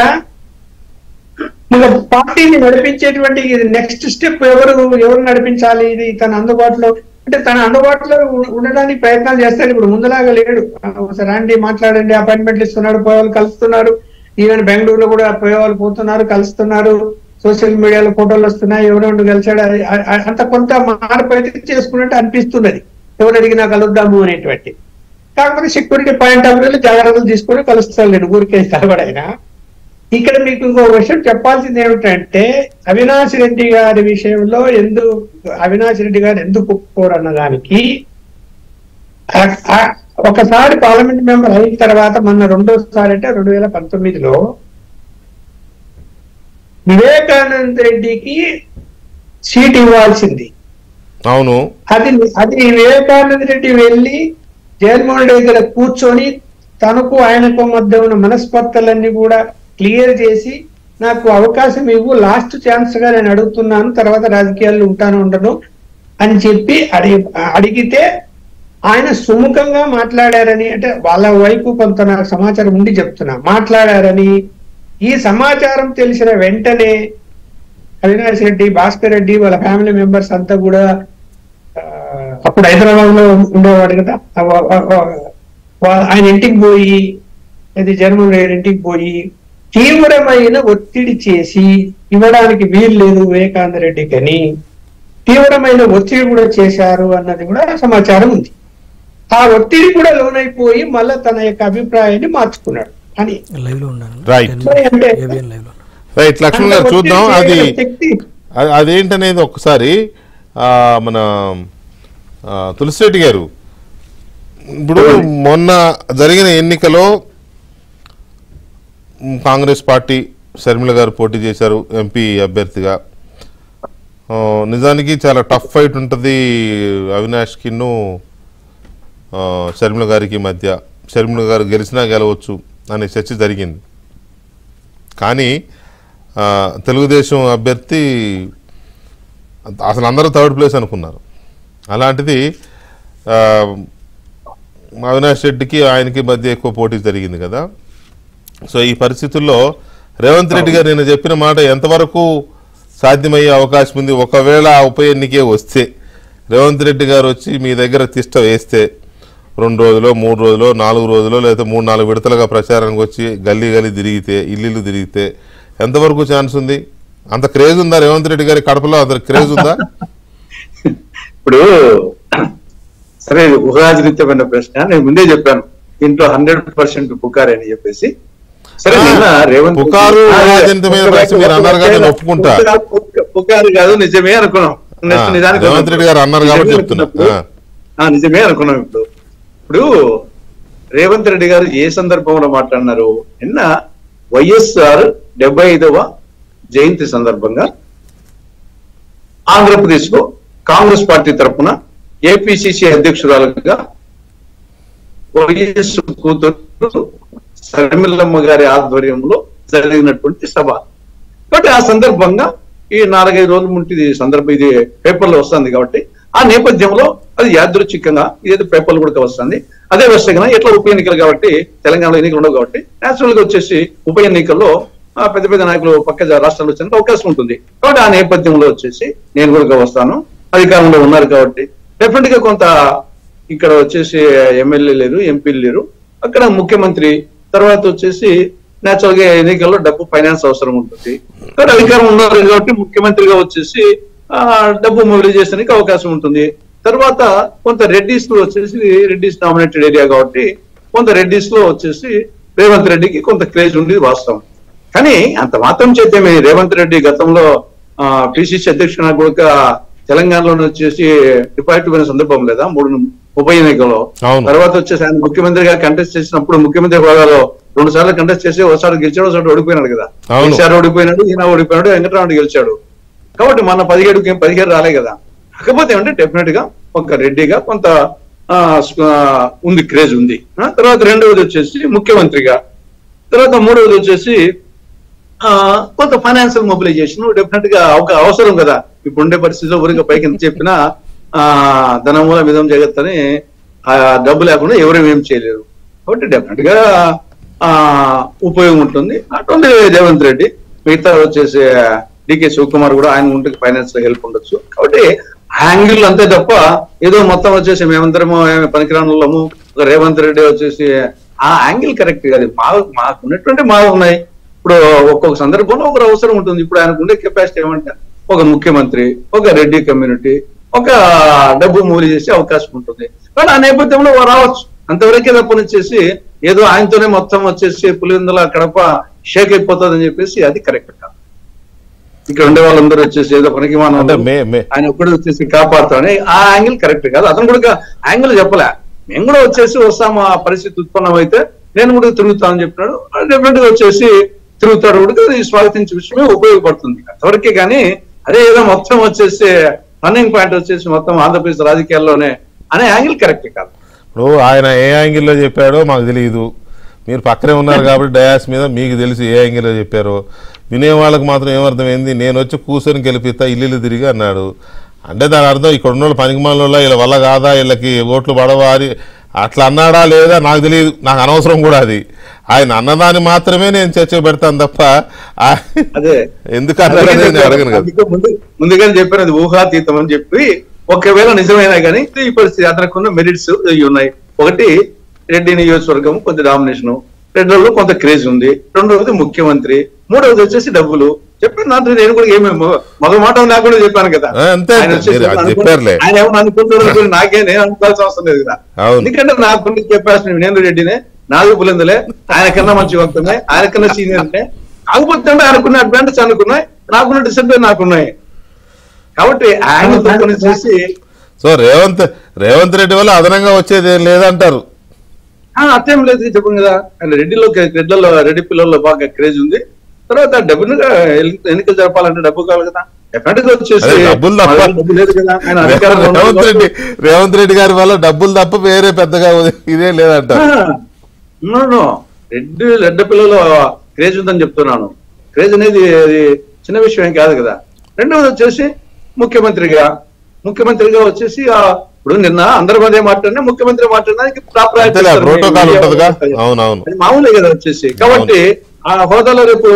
మన పార్టీని నడిపించేటువంటి నెక్స్ట్ స్టెప్ ఎవరు నడిపించాలి? ఇది తన అందుబాటులో, అంటే తన అందుబాటులో ఉండడానికి ప్రయత్నాలు చేస్తాడు. ఇప్పుడు ముందులాగా లేడు. రండి మాట్లాడండి, అపాయింట్మెంట్లు ఇస్తున్నాడు, పోయేవాళ్ళు కలుస్తున్నారు. ఈవెన్ బెంగళూరులో కూడా పోయేవాళ్ళు పోతున్నారు, కలుస్తున్నారు. సోషల్ మీడియాలో ఫోటోలు వస్తున్నాయి, ఎవరెవరు కలిసాడు. అంత కొంత మార్పు అయితే చేసుకున్నట్టు అనిపిస్తున్నది, ఎవరు అడిగినా కలుద్దాము అనేటువంటి. కాకపోతే సెక్యూరిటీ పాయింట్ ఆఫ్ వ్యూలో జాగ్రత్తలు తీసుకొని కలుస్తాను నేను, ఊరికే కలవడైనా. ఇక్కడ మీకు ఇంకో విషయం చెప్పాల్సింది ఏమిటంటే, అవినాష్ రెడ్డి గారి విషయంలో అవినాష్ రెడ్డి గారు ఎందుకు ఒప్పుకోరన్న దానికి, ఒకసారి పార్లమెంట్ మెంబర్ అయిన తర్వాత మొన్న రెండోసారి అంటే 2019లో వివేకానంద రెడ్డికి సీట్ ఇవ్వాల్సింది. అవును, అది వివేకానంద రెడ్డి వెళ్ళి జగన్మోహన్ రెడ్డి దగ్గర కూర్చొని తనకు ఆయనకు మధ్య ఉన్న మనస్పర్ధలన్నీ కూడా క్లియర్ చేసి, నాకు అవకాశం ఇవ్వు, లాస్ట్ ఛాన్స్ గా నేను అడుగుతున్నాను, తర్వాత రాజకీయాల్లో ఉండను అని చెప్పి అడిగితే ఆయన సుముఖంగా మాట్లాడారని, అంటే వాళ్ళ వైపు కొంత నాకు సమాచారం ఉండి చెప్తున్నా, మాట్లాడారని. ఈ సమాచారం తెలిసిన వెంటనే అవినాష్ రెడ్డి, భాస్కర్ రెడ్డి, వాళ్ళ ఫ్యామిలీ మెంబర్స్ అంతా కూడా, అప్పుడు హైదరాబాద్ లో ఉండేవాడు కదా, ఆయన ఇంటికి పోయి, అది జగన్మోహన్ రెడ్డి ఇంటికి పోయి తీవ్రమైన ఒత్తిడి చేసి, ఇవ్వడానికి వీలు లేదు వివేకానంద రెడ్డికి అని తీవ్రమైన ఒత్తిడి కూడా చేశారు అన్నది కూడా సమాచారం ఉంది. ఆ ఒత్తిడి కూడా లోనైపోయి మళ్ళా తన యొక్క అభిప్రాయాన్ని మార్చుకున్నాడు అని. రైట్ లక్ష్మణ్ గారు, చూద్దాం అదేంటనేది ఒక్కసారి. మన తులసిరెడ్డి గారు, ఇప్పుడు మొన్న జరిగిన ఎన్నికలో కాంగ్రెస్ పార్టీ షర్మిల గారు పోటీ చేశారు ఎంపీ అభ్యర్థిగా. నిజానికి చాలా టఫ్ ఫైట్ ఉంటుంది అవినాష్కిను షర్మిల గారికి మధ్య. షర్మిల గారు గెలిచినా గెలవచ్చు అనే చర్చ జరిగింది. కానీ తెలుగుదేశం అభ్యర్థి అసలు అందరూ థర్డ్ ప్లేస్ అనుకున్నారు. అలాంటిది అవినాష్ రెడ్డికి ఆయనకి మధ్య ఎక్కువ పోటీ జరిగింది కదా. సో ఈ పరిస్థితుల్లో రేవంత్ రెడ్డి గారు నేను చెప్పిన మాట ఎంతవరకు సాధ్యమయ్యే అవకాశం ఉంది? ఒకవేళ ఉప ఎన్నికే వస్తే రేవంత్ రెడ్డి గారు వచ్చి మీ దగ్గర తిష్ట వేస్తే 2 రోజులో 3 రోజులో 4 రోజులో లేదా 3-4 విడతలుగా ప్రచారానికి వచ్చి గల్లీ తిరిగితే, ఇల్లు తిరిగితే ఎంతవరకు ఛాన్స్ ఉంది? అంత క్రేజ్ ఉందా రేవంత్ రెడ్డి గారి కడపలో? అంత క్రేజ్ ఉందా? ఇప్పుడు సరే, ఊహాజనితమైన ప్రశ్న. నేను ముందే చెప్పాను దీంట్లో 100% పుకారే అని చెప్పేసి. సరే, రేవంత్ పుకారు ఒప్పుకుంటా, పుకారు కాదు నిజమే అనుకున్నాం. రేవంత్ రెడ్డి గారు అన్నారు కాబట్టి చెప్తున్నా, నిజమే అనుకున్నాం. ఇప్పుడు రేవంత్ రెడ్డి గారు ఏ సందర్భంలో మాట్లాడినారు? నిన్న వైఎస్ఆర్ 75వ జయంతి సందర్భంగా ఆంధ్రప్రదేశ్ లో కాంగ్రెస్ పార్టీ తరఫున ఏపీసీసీ అధ్యక్షురాలుగా వైఎస్ కూతురు షర్మిలమ్మ గారి ఆధ్వర్యంలో జరిగినటువంటి సభ. కాబట్టి ఆ సందర్భంగా ఈ 4-5 రోజుల ముందు ఇది పేపర్లో వస్తుంది. కాబట్టి ఆ నేపథ్యంలో అది యాదృచ్ఛికంగా ఇదేదో పేపర్లు కూడా వస్తుంది. అదే విషయంగా ఎట్లా ఉప ఎన్నికలు కాబట్టి తెలంగాణలో ఎన్నికలు ఉండవు కాబట్టి నేచురల్ గా వచ్చేసి ఉప ఎన్నికల్లో పెద్ద పెద్ద నాయకులు పక్క రాష్ట్రాల్లో వచ్చేందుకు అవకాశం ఉంటుంది. కాబట్టి ఆ నేపథ్యంలో వచ్చేసి నేను కూడా వస్తాను. అధికారంలో ఉన్నారు కాబట్టి డెఫినెట్ గా కొంత ఇక్కడ వచ్చేసి ఎమ్మెల్యే లేరు, ఎంపీలు లేరు, అక్కడ ముఖ్యమంత్రి తర్వాత వచ్చేసి నేచురల్ గా ఎన్నికల్లో డబ్బు ఫైనాన్స్ అవసరం ఉంటుంది. కాబట్టి అధికారం ఉన్నారు కాబట్టి ముఖ్యమంత్రిగా వచ్చేసి డబ్బు మొబిలైజేషన్కి అవకాశం ఉంటుంది. తర్వాత కొంత రెడ్డిస్ లో వచ్చేసి రెడ్డిస్ డామినేటెడ్ ఏరియా కాబట్టి కొంత రెడ్డిస్ లో వచ్చేసి రేవంత్ రెడ్డికి కొంత క్రేజ్ ఉండేది వాస్తవం. కానీ అంత మాత్రం చేద్దామే రేవంత్ రెడ్డి గతంలో పిసిసి అధ్యక్షుడు కూడా తెలంగాణలో వచ్చేసి డిపాజిట్ పోయిన సందర్భం లేదా 3 ఉప ఎన్నికల్లో. తర్వాత వచ్చేసి ఆయన ముఖ్యమంత్రిగా కంటెస్ట్ చేసినప్పుడు ముఖ్యమంత్రి హోదాలో 2 సార్లు కంటెస్ట్ చేసి ఒకసారి గెలిచాడు, ఒకసారి ఓడిపోయినాడు కదా. ఈసారి ఓడిపోయినాడు, ఈయన ఓడిపోయినాడు, వెంకటరామరెడ్డి గెలిచాడు. కాబట్టి మన 17 రాలే కదా. కాకపోతే ఏమంటే డెఫినెట్ గా ఒక రెడ్డిగా కొంత ఉంది, క్రేజ్ ఉంది. తర్వాత రెండవది వచ్చేసి ముఖ్యమంత్రిగా, తర్వాత మూడవది వచ్చేసి కొంత ఫైనాన్షియల్ మొబిలైజేషన్ డెఫినెట్ గా ఒక అవసరం కదా. ఇప్పుడు ఉండే పరిస్థితిలో ఊరిగా పైకి ఎంత చెప్పినా ధనమూల విధం జగత్ అని డబ్బు లేకుండా ఎవరు ఏం చేయలేరు. కాబట్టి డెఫినెట్ గా ఉపయోగం ఉంటుంది. అటువంటి రేవంత్ రెడ్డి, మిగతా వచ్చేసి డికే శివకుమార్ కూడా ఆయన ఉంటే ఫైనాన్స్ లో హెల్ప్ ఉండొచ్చు. కాబట్టి యాంగిల్ అంతే తప్ప ఏదో మొత్తం వచ్చేసి మేమందరము పనికిరానులము, రేవంత్ రెడ్డి వచ్చేసి ఆ యాంగిల్ కరెక్ట్ కాదు. మాకు ఉన్నటువంటి ఉన్నాయి. ఇప్పుడు ఒక్కొక్క సందర్భంలో ఒకరు అవసరం ఉంటుంది. ఇప్పుడు ఆయనకు ఉండే కెపాసిటీ ఏమంటే ఒక ముఖ్యమంత్రి, ఒక రెడ్డి కమ్యూనిటీ, ఒక డబ్బు మూలి చేసే అవకాశం ఉంటుంది. కానీ ఆ నేపథ్యంలో రావచ్చు, అంతవరకే తప్పనిచ్చేసి ఏదో ఆయనతోనే మొత్తం వచ్చేసి పులివెందుల కడప షేక్ అయిపోతుంది అని చెప్పేసి అది కరెక్ట్ కాదు. ఇక్కడ ఉండే వాళ్ళందరూ వచ్చేసి ఏదో పనికి ఆయన ఒక్కడే వచ్చేసి కాపాడుతామని ఆ యాంగిల్ కరెక్ట్ కాదు. అతను కూడా యాంగిల్ చెప్పలే, మేము కూడా వచ్చేసి వస్తాము, ఆ పరిస్థితి ఉత్పన్నం అయితే నేను కూడా తిరుగుతామని చెప్పినాడు. డెఫినెట్ గా వచ్చేసి తిరుగుతాడు కూడా, ఇది స్వాగతించే విషయమే ఉపయోగపడుతుంది అంతవరకే. కానీ అదే ఏదో మొత్తం వచ్చేసి టర్నింగ్ పాయింట్ వచ్చేసి మొత్తం ఆంధ్రప్రదేశ్ రాజకీయాల్లోనే అనే యాంగిల్ కరెక్ట్ కాదు. ఇప్పుడు ఆయన ఏ యాంగిల్లో చెప్పాడో మాకు తెలియదు, మీరు పక్కనే ఉన్నారు కాబట్టి డయాస్ మీద మీకు తెలిసి ఏ యాంగిల్లో చెప్పారో. వినేవాళ్ళకి మాత్రం ఏమర్థమైంది, నేను వచ్చి కూర్చొని గెలిపిస్తా ఇల్లు తిరిగి అన్నాడు. అంటే దాని అర్థం ఇక్కడ ఉన్న వాళ్ళు పనికిమాలలో వీళ్ళ వల్ల కాదా, వీళ్ళకి ఓట్లు పడవా అని అట్లా అన్నాడా లేదా నాకు తెలియదు, నాకు అనవసరం కూడా అది. ఆయన అన్నదాన్ని మాత్రమే నేను చర్చ పెడతాను తప్ప అదే ఎందుకు అన్నాడని అడగను కదా. ముందుగానే చెప్పాను అది ఊహాతీతం అని చెప్పి. ఒకవేళ నిజమైనా కానీ ఈ పరిస్థితి అతనుకున్న మెరిట్స్ ఉన్నాయి. ఒకటి రెడ్డి నియోజకవర్గం కొంత డామినేషన్, రెండోది కొంత క్రేజ్ ఉంది, రెండవది ముఖ్యమంత్రి, మూడవది వచ్చేసి డబ్బులు. చెప్పాను దాంట్లో నేను కూడా ఏమేమో మగ మాట నాకు కూడా చెప్పాను కదా. ఆయన ఏమన్నా అనుకుంటున్నారు, నాకే నేను అనుకోవాల్సిన అవసరం లేదు కదా. ఎందుకంటే నాకు చెప్పాల్సిన నేను రెడ్డినే, నాలుగు పులిందులే, ఆయన కన్నా మంచి వస్తున్నాయి, ఆయన కన్నా సీనియర్ ఉన్నాయి. కాకపోతే ఆయనకున్న అడ్వాంటేజ్ అనుకున్నాయి, నాకున్న డిసడ్వాంటేజ్ నాకున్నాయి. కాబట్టి ఆయన చేసి సో రేవంత్ రెడ్డి వల్ల అదనంగా వచ్చేది ఏం లేదంటారు. అర్థం లేదు చెప్పండి కదా. ఆయన రెడ్డి పిల్లల్లో బాగా క్రేజ్ ఉంది. తర్వాత డబ్బులుగా ఎన్నికలు జరపాలంటే డబ్బు కావాలి కదా. రేవంత్ రెడ్డి గారి వల్ల డబ్బులు తప్ప వేరే పెద్దగా ఇదే లేదంట. రెడ్డి పిల్లలు క్రేజ్ ఉందని చెప్తున్నాను. క్రేజ్ అనేది చిన్న విషయం ఏం కాదు కదా. రెండవది వచ్చేసి ముఖ్యమంత్రిగా వచ్చేసి ఇప్పుడు నిన్న అందరి మధ్య మాట్లాడినా ముఖ్యమంత్రి మాట్లాడడానికి మామూలే కదా వచ్చేసి. కాబట్టి ఆ హోదాలో రేపు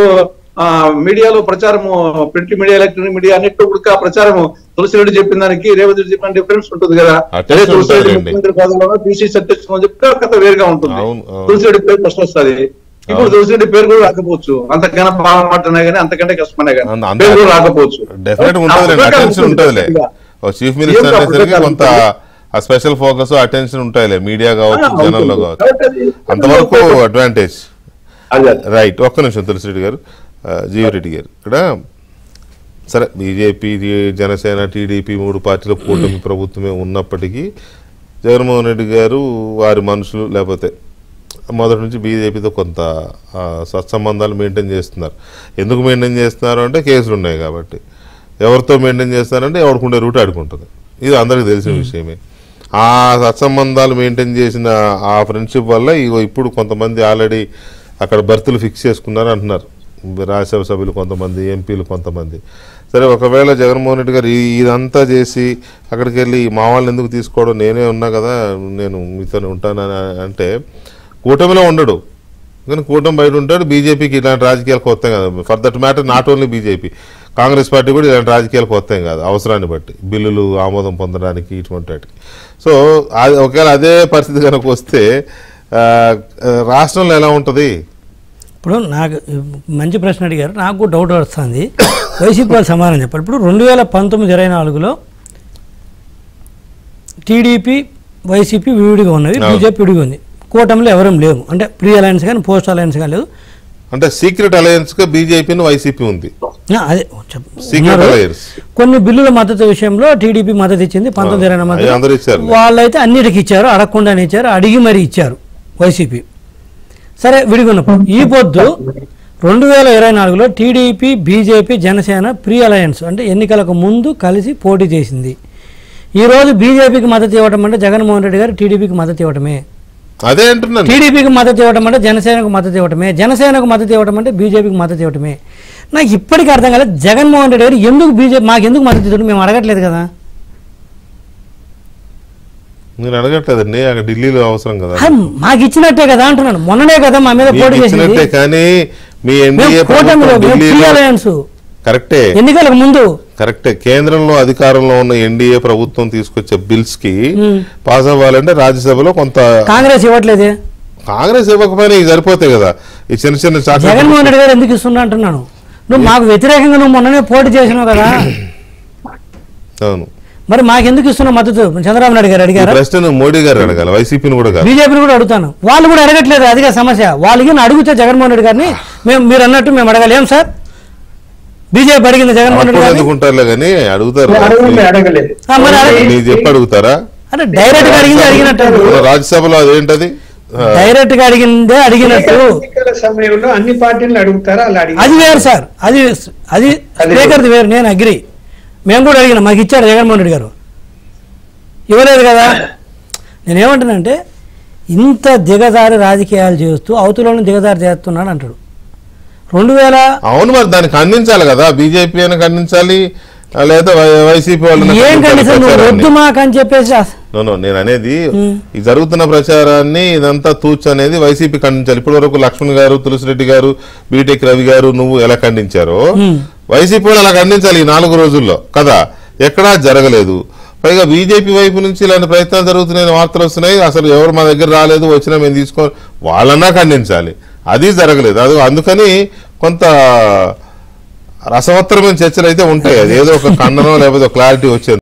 మీడియాలో ప్రచారము, ప్రింట్ మీడియా, ఎలక్ట్రానిక్ మీడియా అన్నిట్లో కూడా ప్రచారము తులసిరెడ్డి చెప్పిన దానికి రేవంత్ రెడ్డి చెప్పిన డిఫరెన్స్ ఉంటుంది కదా. అదే తులసిరెడ్డి ముఖ్యమంత్రి హోదాలో పిసిసి అధ్యక్షుడు చెప్తే కథ వేరుగా ఉంటుంది. తులసిరెడ్డి పేరు ఫస్ట్ వస్తుంది. ఇప్పుడు తులసిరెడ్డి పేరు కూడా రాకపోవచ్చు, అంతకన్నా బాగా మాట్లాడినా కానీ అంతకంటే కష్టమనే కానీ పేరు కూడా రాకపోవచ్చు. చీఫ్ మినిస్టర్ అనేసరికి కొంత స్పెషల్ ఫోకస్ అటెన్షన్ ఉంటాయిలే, మీడియా కావచ్చు, జనంలో కావచ్చు, అంతవరకు అడ్వాంటేజ్. రైట్, ఒక్క నిమిషం తులసిరెడ్డి గారు, జీవిరెడ్డి గారు, ఇక్కడ సరే బీజేపీ, జనసేన, టీడీపీ 3 పార్టీల కూటమి ప్రభుత్వమే ఉన్నప్పటికీ జగన్మోహన్ రెడ్డి గారు వారి మనుషులు లేకపోతే మొదటి నుంచి బీజేపీతో కొంత సత్సంబంధాలు మెయింటైన్ చేస్తున్నారు. ఎందుకు మెయింటైన్ చేస్తున్నారు అంటే కేసులు ఉన్నాయి కాబట్టి. ఎవరితో మెయింటైన్ చేస్తారంటే ఎవరికుండే రూట్ ఆడుకుంటుంది, ఇది అందరికీ తెలిసిన విషయమే. ఆ సత్సంబంధాలు మెయింటైన్ చేసిన ఆ ఫ్రెండ్షిప్ వల్ల ఇప్పుడు కొంతమంది ఆల్రెడీ అక్కడ బర్తులు ఫిక్స్ చేసుకున్నారు అంటున్నారు, రాజ్యసభ సభ్యులు కొంతమంది, ఎంపీలు కొంతమంది. సరే, ఒకవేళ జగన్మోహన్ రెడ్డి గారు ఇదంతా చేసి అక్కడికి వెళ్ళి మా వాళ్ళని ఎందుకు తీసుకోవడం, నేనే ఉన్నా కదా, నేను మీతోనే ఉంటానని అంటే కూటమిలో ఉండడు, కానీ కూటమి బయట ఉంటాడు. బీజేపీకి ఇలాంటి రాజకీయాలకు వస్తాయి కదా, for that matter not only BJP, Congress party కూడా ఇలాంటి రాజకీయాలకు వస్తాయి కాదు, అవసరాన్ని బట్టి బిల్లులు ఆమోదం పొందడానికి ఇటువంటి వాటికి. సో ఒకవేళ అదే పరిస్థితి కనుక వస్తే రాష్ట్రంలో ఎలా ఉంటుంది? ఇప్పుడు నాకు మంచి ప్రశ్న అడిగారు, నాకు డౌట్ వస్తుంది. వైసీపీ వాళ్ళు సమాధానం చెప్పాలి. ఇప్పుడు 2019-24లో టీడీపీ, వైసీపీ విడిగా ఉన్నవి, బీజేపీ విడిగా ఉంది. కూటమిలో ఎవరూ లేవు, అంటే ప్రీ అలయన్స్ కానీ పోస్ట్ అలయన్స్ కానీ లేదు. అంటే సీక్రెట్ అలయన్స్ గా బీజేపీ వైసీపీ ఉంది. అదే సీక్రెట్ అలయన్స్ కొన్ని బిల్లుల మద్దతు విషయంలో టీడీపీ మద్దతు ఇచ్చింది 1929 వాళ్ళైతే అన్నిటికి ఇచ్చారు, అడగకుండానే ఇచ్చారు, అడిగి మరీ ఇచ్చారు వైసీపీ. సరే విడిగున్నప్పుడు ఈ పొద్దు 2024లో TDP BJP Janasena pre alliance అంటే ఎన్నికలకు ముందు కలిసి పోటీ చేసింది. ఈరోజు బీజేపీకి మద్దతు ఇవ్వటం అంటే జగన్మోహన్ రెడ్డి గారు టీడీపీకి మద్దతు ఇవ్వటమే. అదే అంటున్నాను. టీడీపీకి మద్దతు ఇవ్వటం అంటే జనసేనకు మద్దతు ఇవ్వటమే, జనసేనకు మద్దతు ఇవ్వటం అంటే బీజేపీకి మద్దతు ఇవ్వటమే. నాకు ఇప్పటికీ అర్థం కాలేదు జగన్మోహన్ రెడ్డి గారు ఎందుకు బీజేపీ మాకు ఎందుకు మద్దతు ఇవ్వడం, మేము అడగట్లేదు కదా. మీరు అడగట్లేదండి, అక్కడ ఢిల్లీలో అవసరం కదా, మాకు ఇచ్చినట్టే కదా అంటున్నాను. మొన్ననే కదా మా మీద పోటీ చేసినట్టే. కానీ మీ ఎన్డీఏ కరెక్టే, ఎన్నికలకు ముందు కరెక్టే. కేంద్రంలో అధికారంలో ఉన్న ఎన్డీఏ ప్రభుత్వం తీసుకొచ్చే బిల్స్ కి పాస్ అవ్వాలంటే రాజ్యసభలో కొంత కాంగ్రెస్ ఇవ్వట్లేదే. కాంగ్రెస్ ఇవ్వకపోయినా ఇవి సరిపోతాయి కదా. ఈ చిన్న చిన్న జగన్మోహన్ రెడ్డి గారు ఎందుకు ఇస్తున్నా అంటున్నాను. నువ్వు మాకు వ్యతిరేకంగా నువ్వు మొన్ననే పోటీ చేసినావు కదా. అవును, మరి మాకెందుకు ఇస్తున్నావు మద్దతు? చంద్రబాబు నాయుడు గారు అడిగారు. ప్రశ్న మోడీ గారు అడగాలి, వైసీపీని కూడా కాదు, బీజేపీని కూడా అడుగుతాను. వాళ్ళు కూడా అడగట్లేదు, అదిగా సమస్య. వాళ్ళకి అడిగితే జగన్మోహన్ రెడ్డి గారిని మీరు అన్నట్టు మేము అడగాలి. ఏం సార్ బీజేపీ అడిగింది జగన్మోహన్ రెడ్డి గారు అనుకుంటారులే కానీ అడుగుతారు. చెప్పి అడుగుతారా అంటే డైరెక్ట్ గా అడిగింది అడిగినట్టు. రాజ్యసభలో అదేంటది డైరెక్ట్ గా అడిగిందే అడిగినట్టు. సమయంలో అన్ని పార్టీలు అడుగుతారా? అది వేరు సార్, అది స్పీకర్ది వేరు. నేను అగ్రి, మేము కూడా అడిగినా, మాకు ఇచ్చారు జగన్మోహన్ రెడ్డి గారు, ఇవ్వలేదు కదా. నేనేమంటానంటే ఇంత దిగజారి రాజకీయాలు చేస్తూ అవతలను దిగజారి చేస్తున్నాడు అంటాడు. 2000 అవును, మరి దాన్ని ఖండించాలి కదా, బీజేపీ అని ఖండించాలి, లేదా వైసీపీ వాళ్ళు ఏం ఖండించాలి వద్దు మాకు అని చెప్పేసి. నేను అనేది ఈ జరుగుతున్న ప్రచారాన్ని ఇదంతా తూచ్ అనేది వైసీపీ ఖండించాలి. ఇప్పటి వరకు లక్ష్మణ్ గారు, తులసిరెడ్డి గారు, బీటెక్ రవి గారు నువ్వు ఎలా ఖండించారో వైసీపీ వాళ్ళు అలా ఖండించాలి ఈ 4 రోజుల్లో కదా. ఎక్కడా జరగలేదు. పైగా బీజేపీ వైపు నుంచి ఇలాంటి ప్రయత్నాలు జరుగుతున్నాయని వార్తలు వస్తున్నాయి. అసలు ఎవరు మా దగ్గర రాలేదు, వచ్చినా మేము తీసుకో వాళ్ళన్నా ఖండించాలి. అది జరగలేదు. అది అందుకని కొంత రసవత్తరమైన చర్చలు అయితే ఉంటాయి. అది ఏదో ఒక ఖండనం లేకపోతే క్లారిటీ వచ్చేది.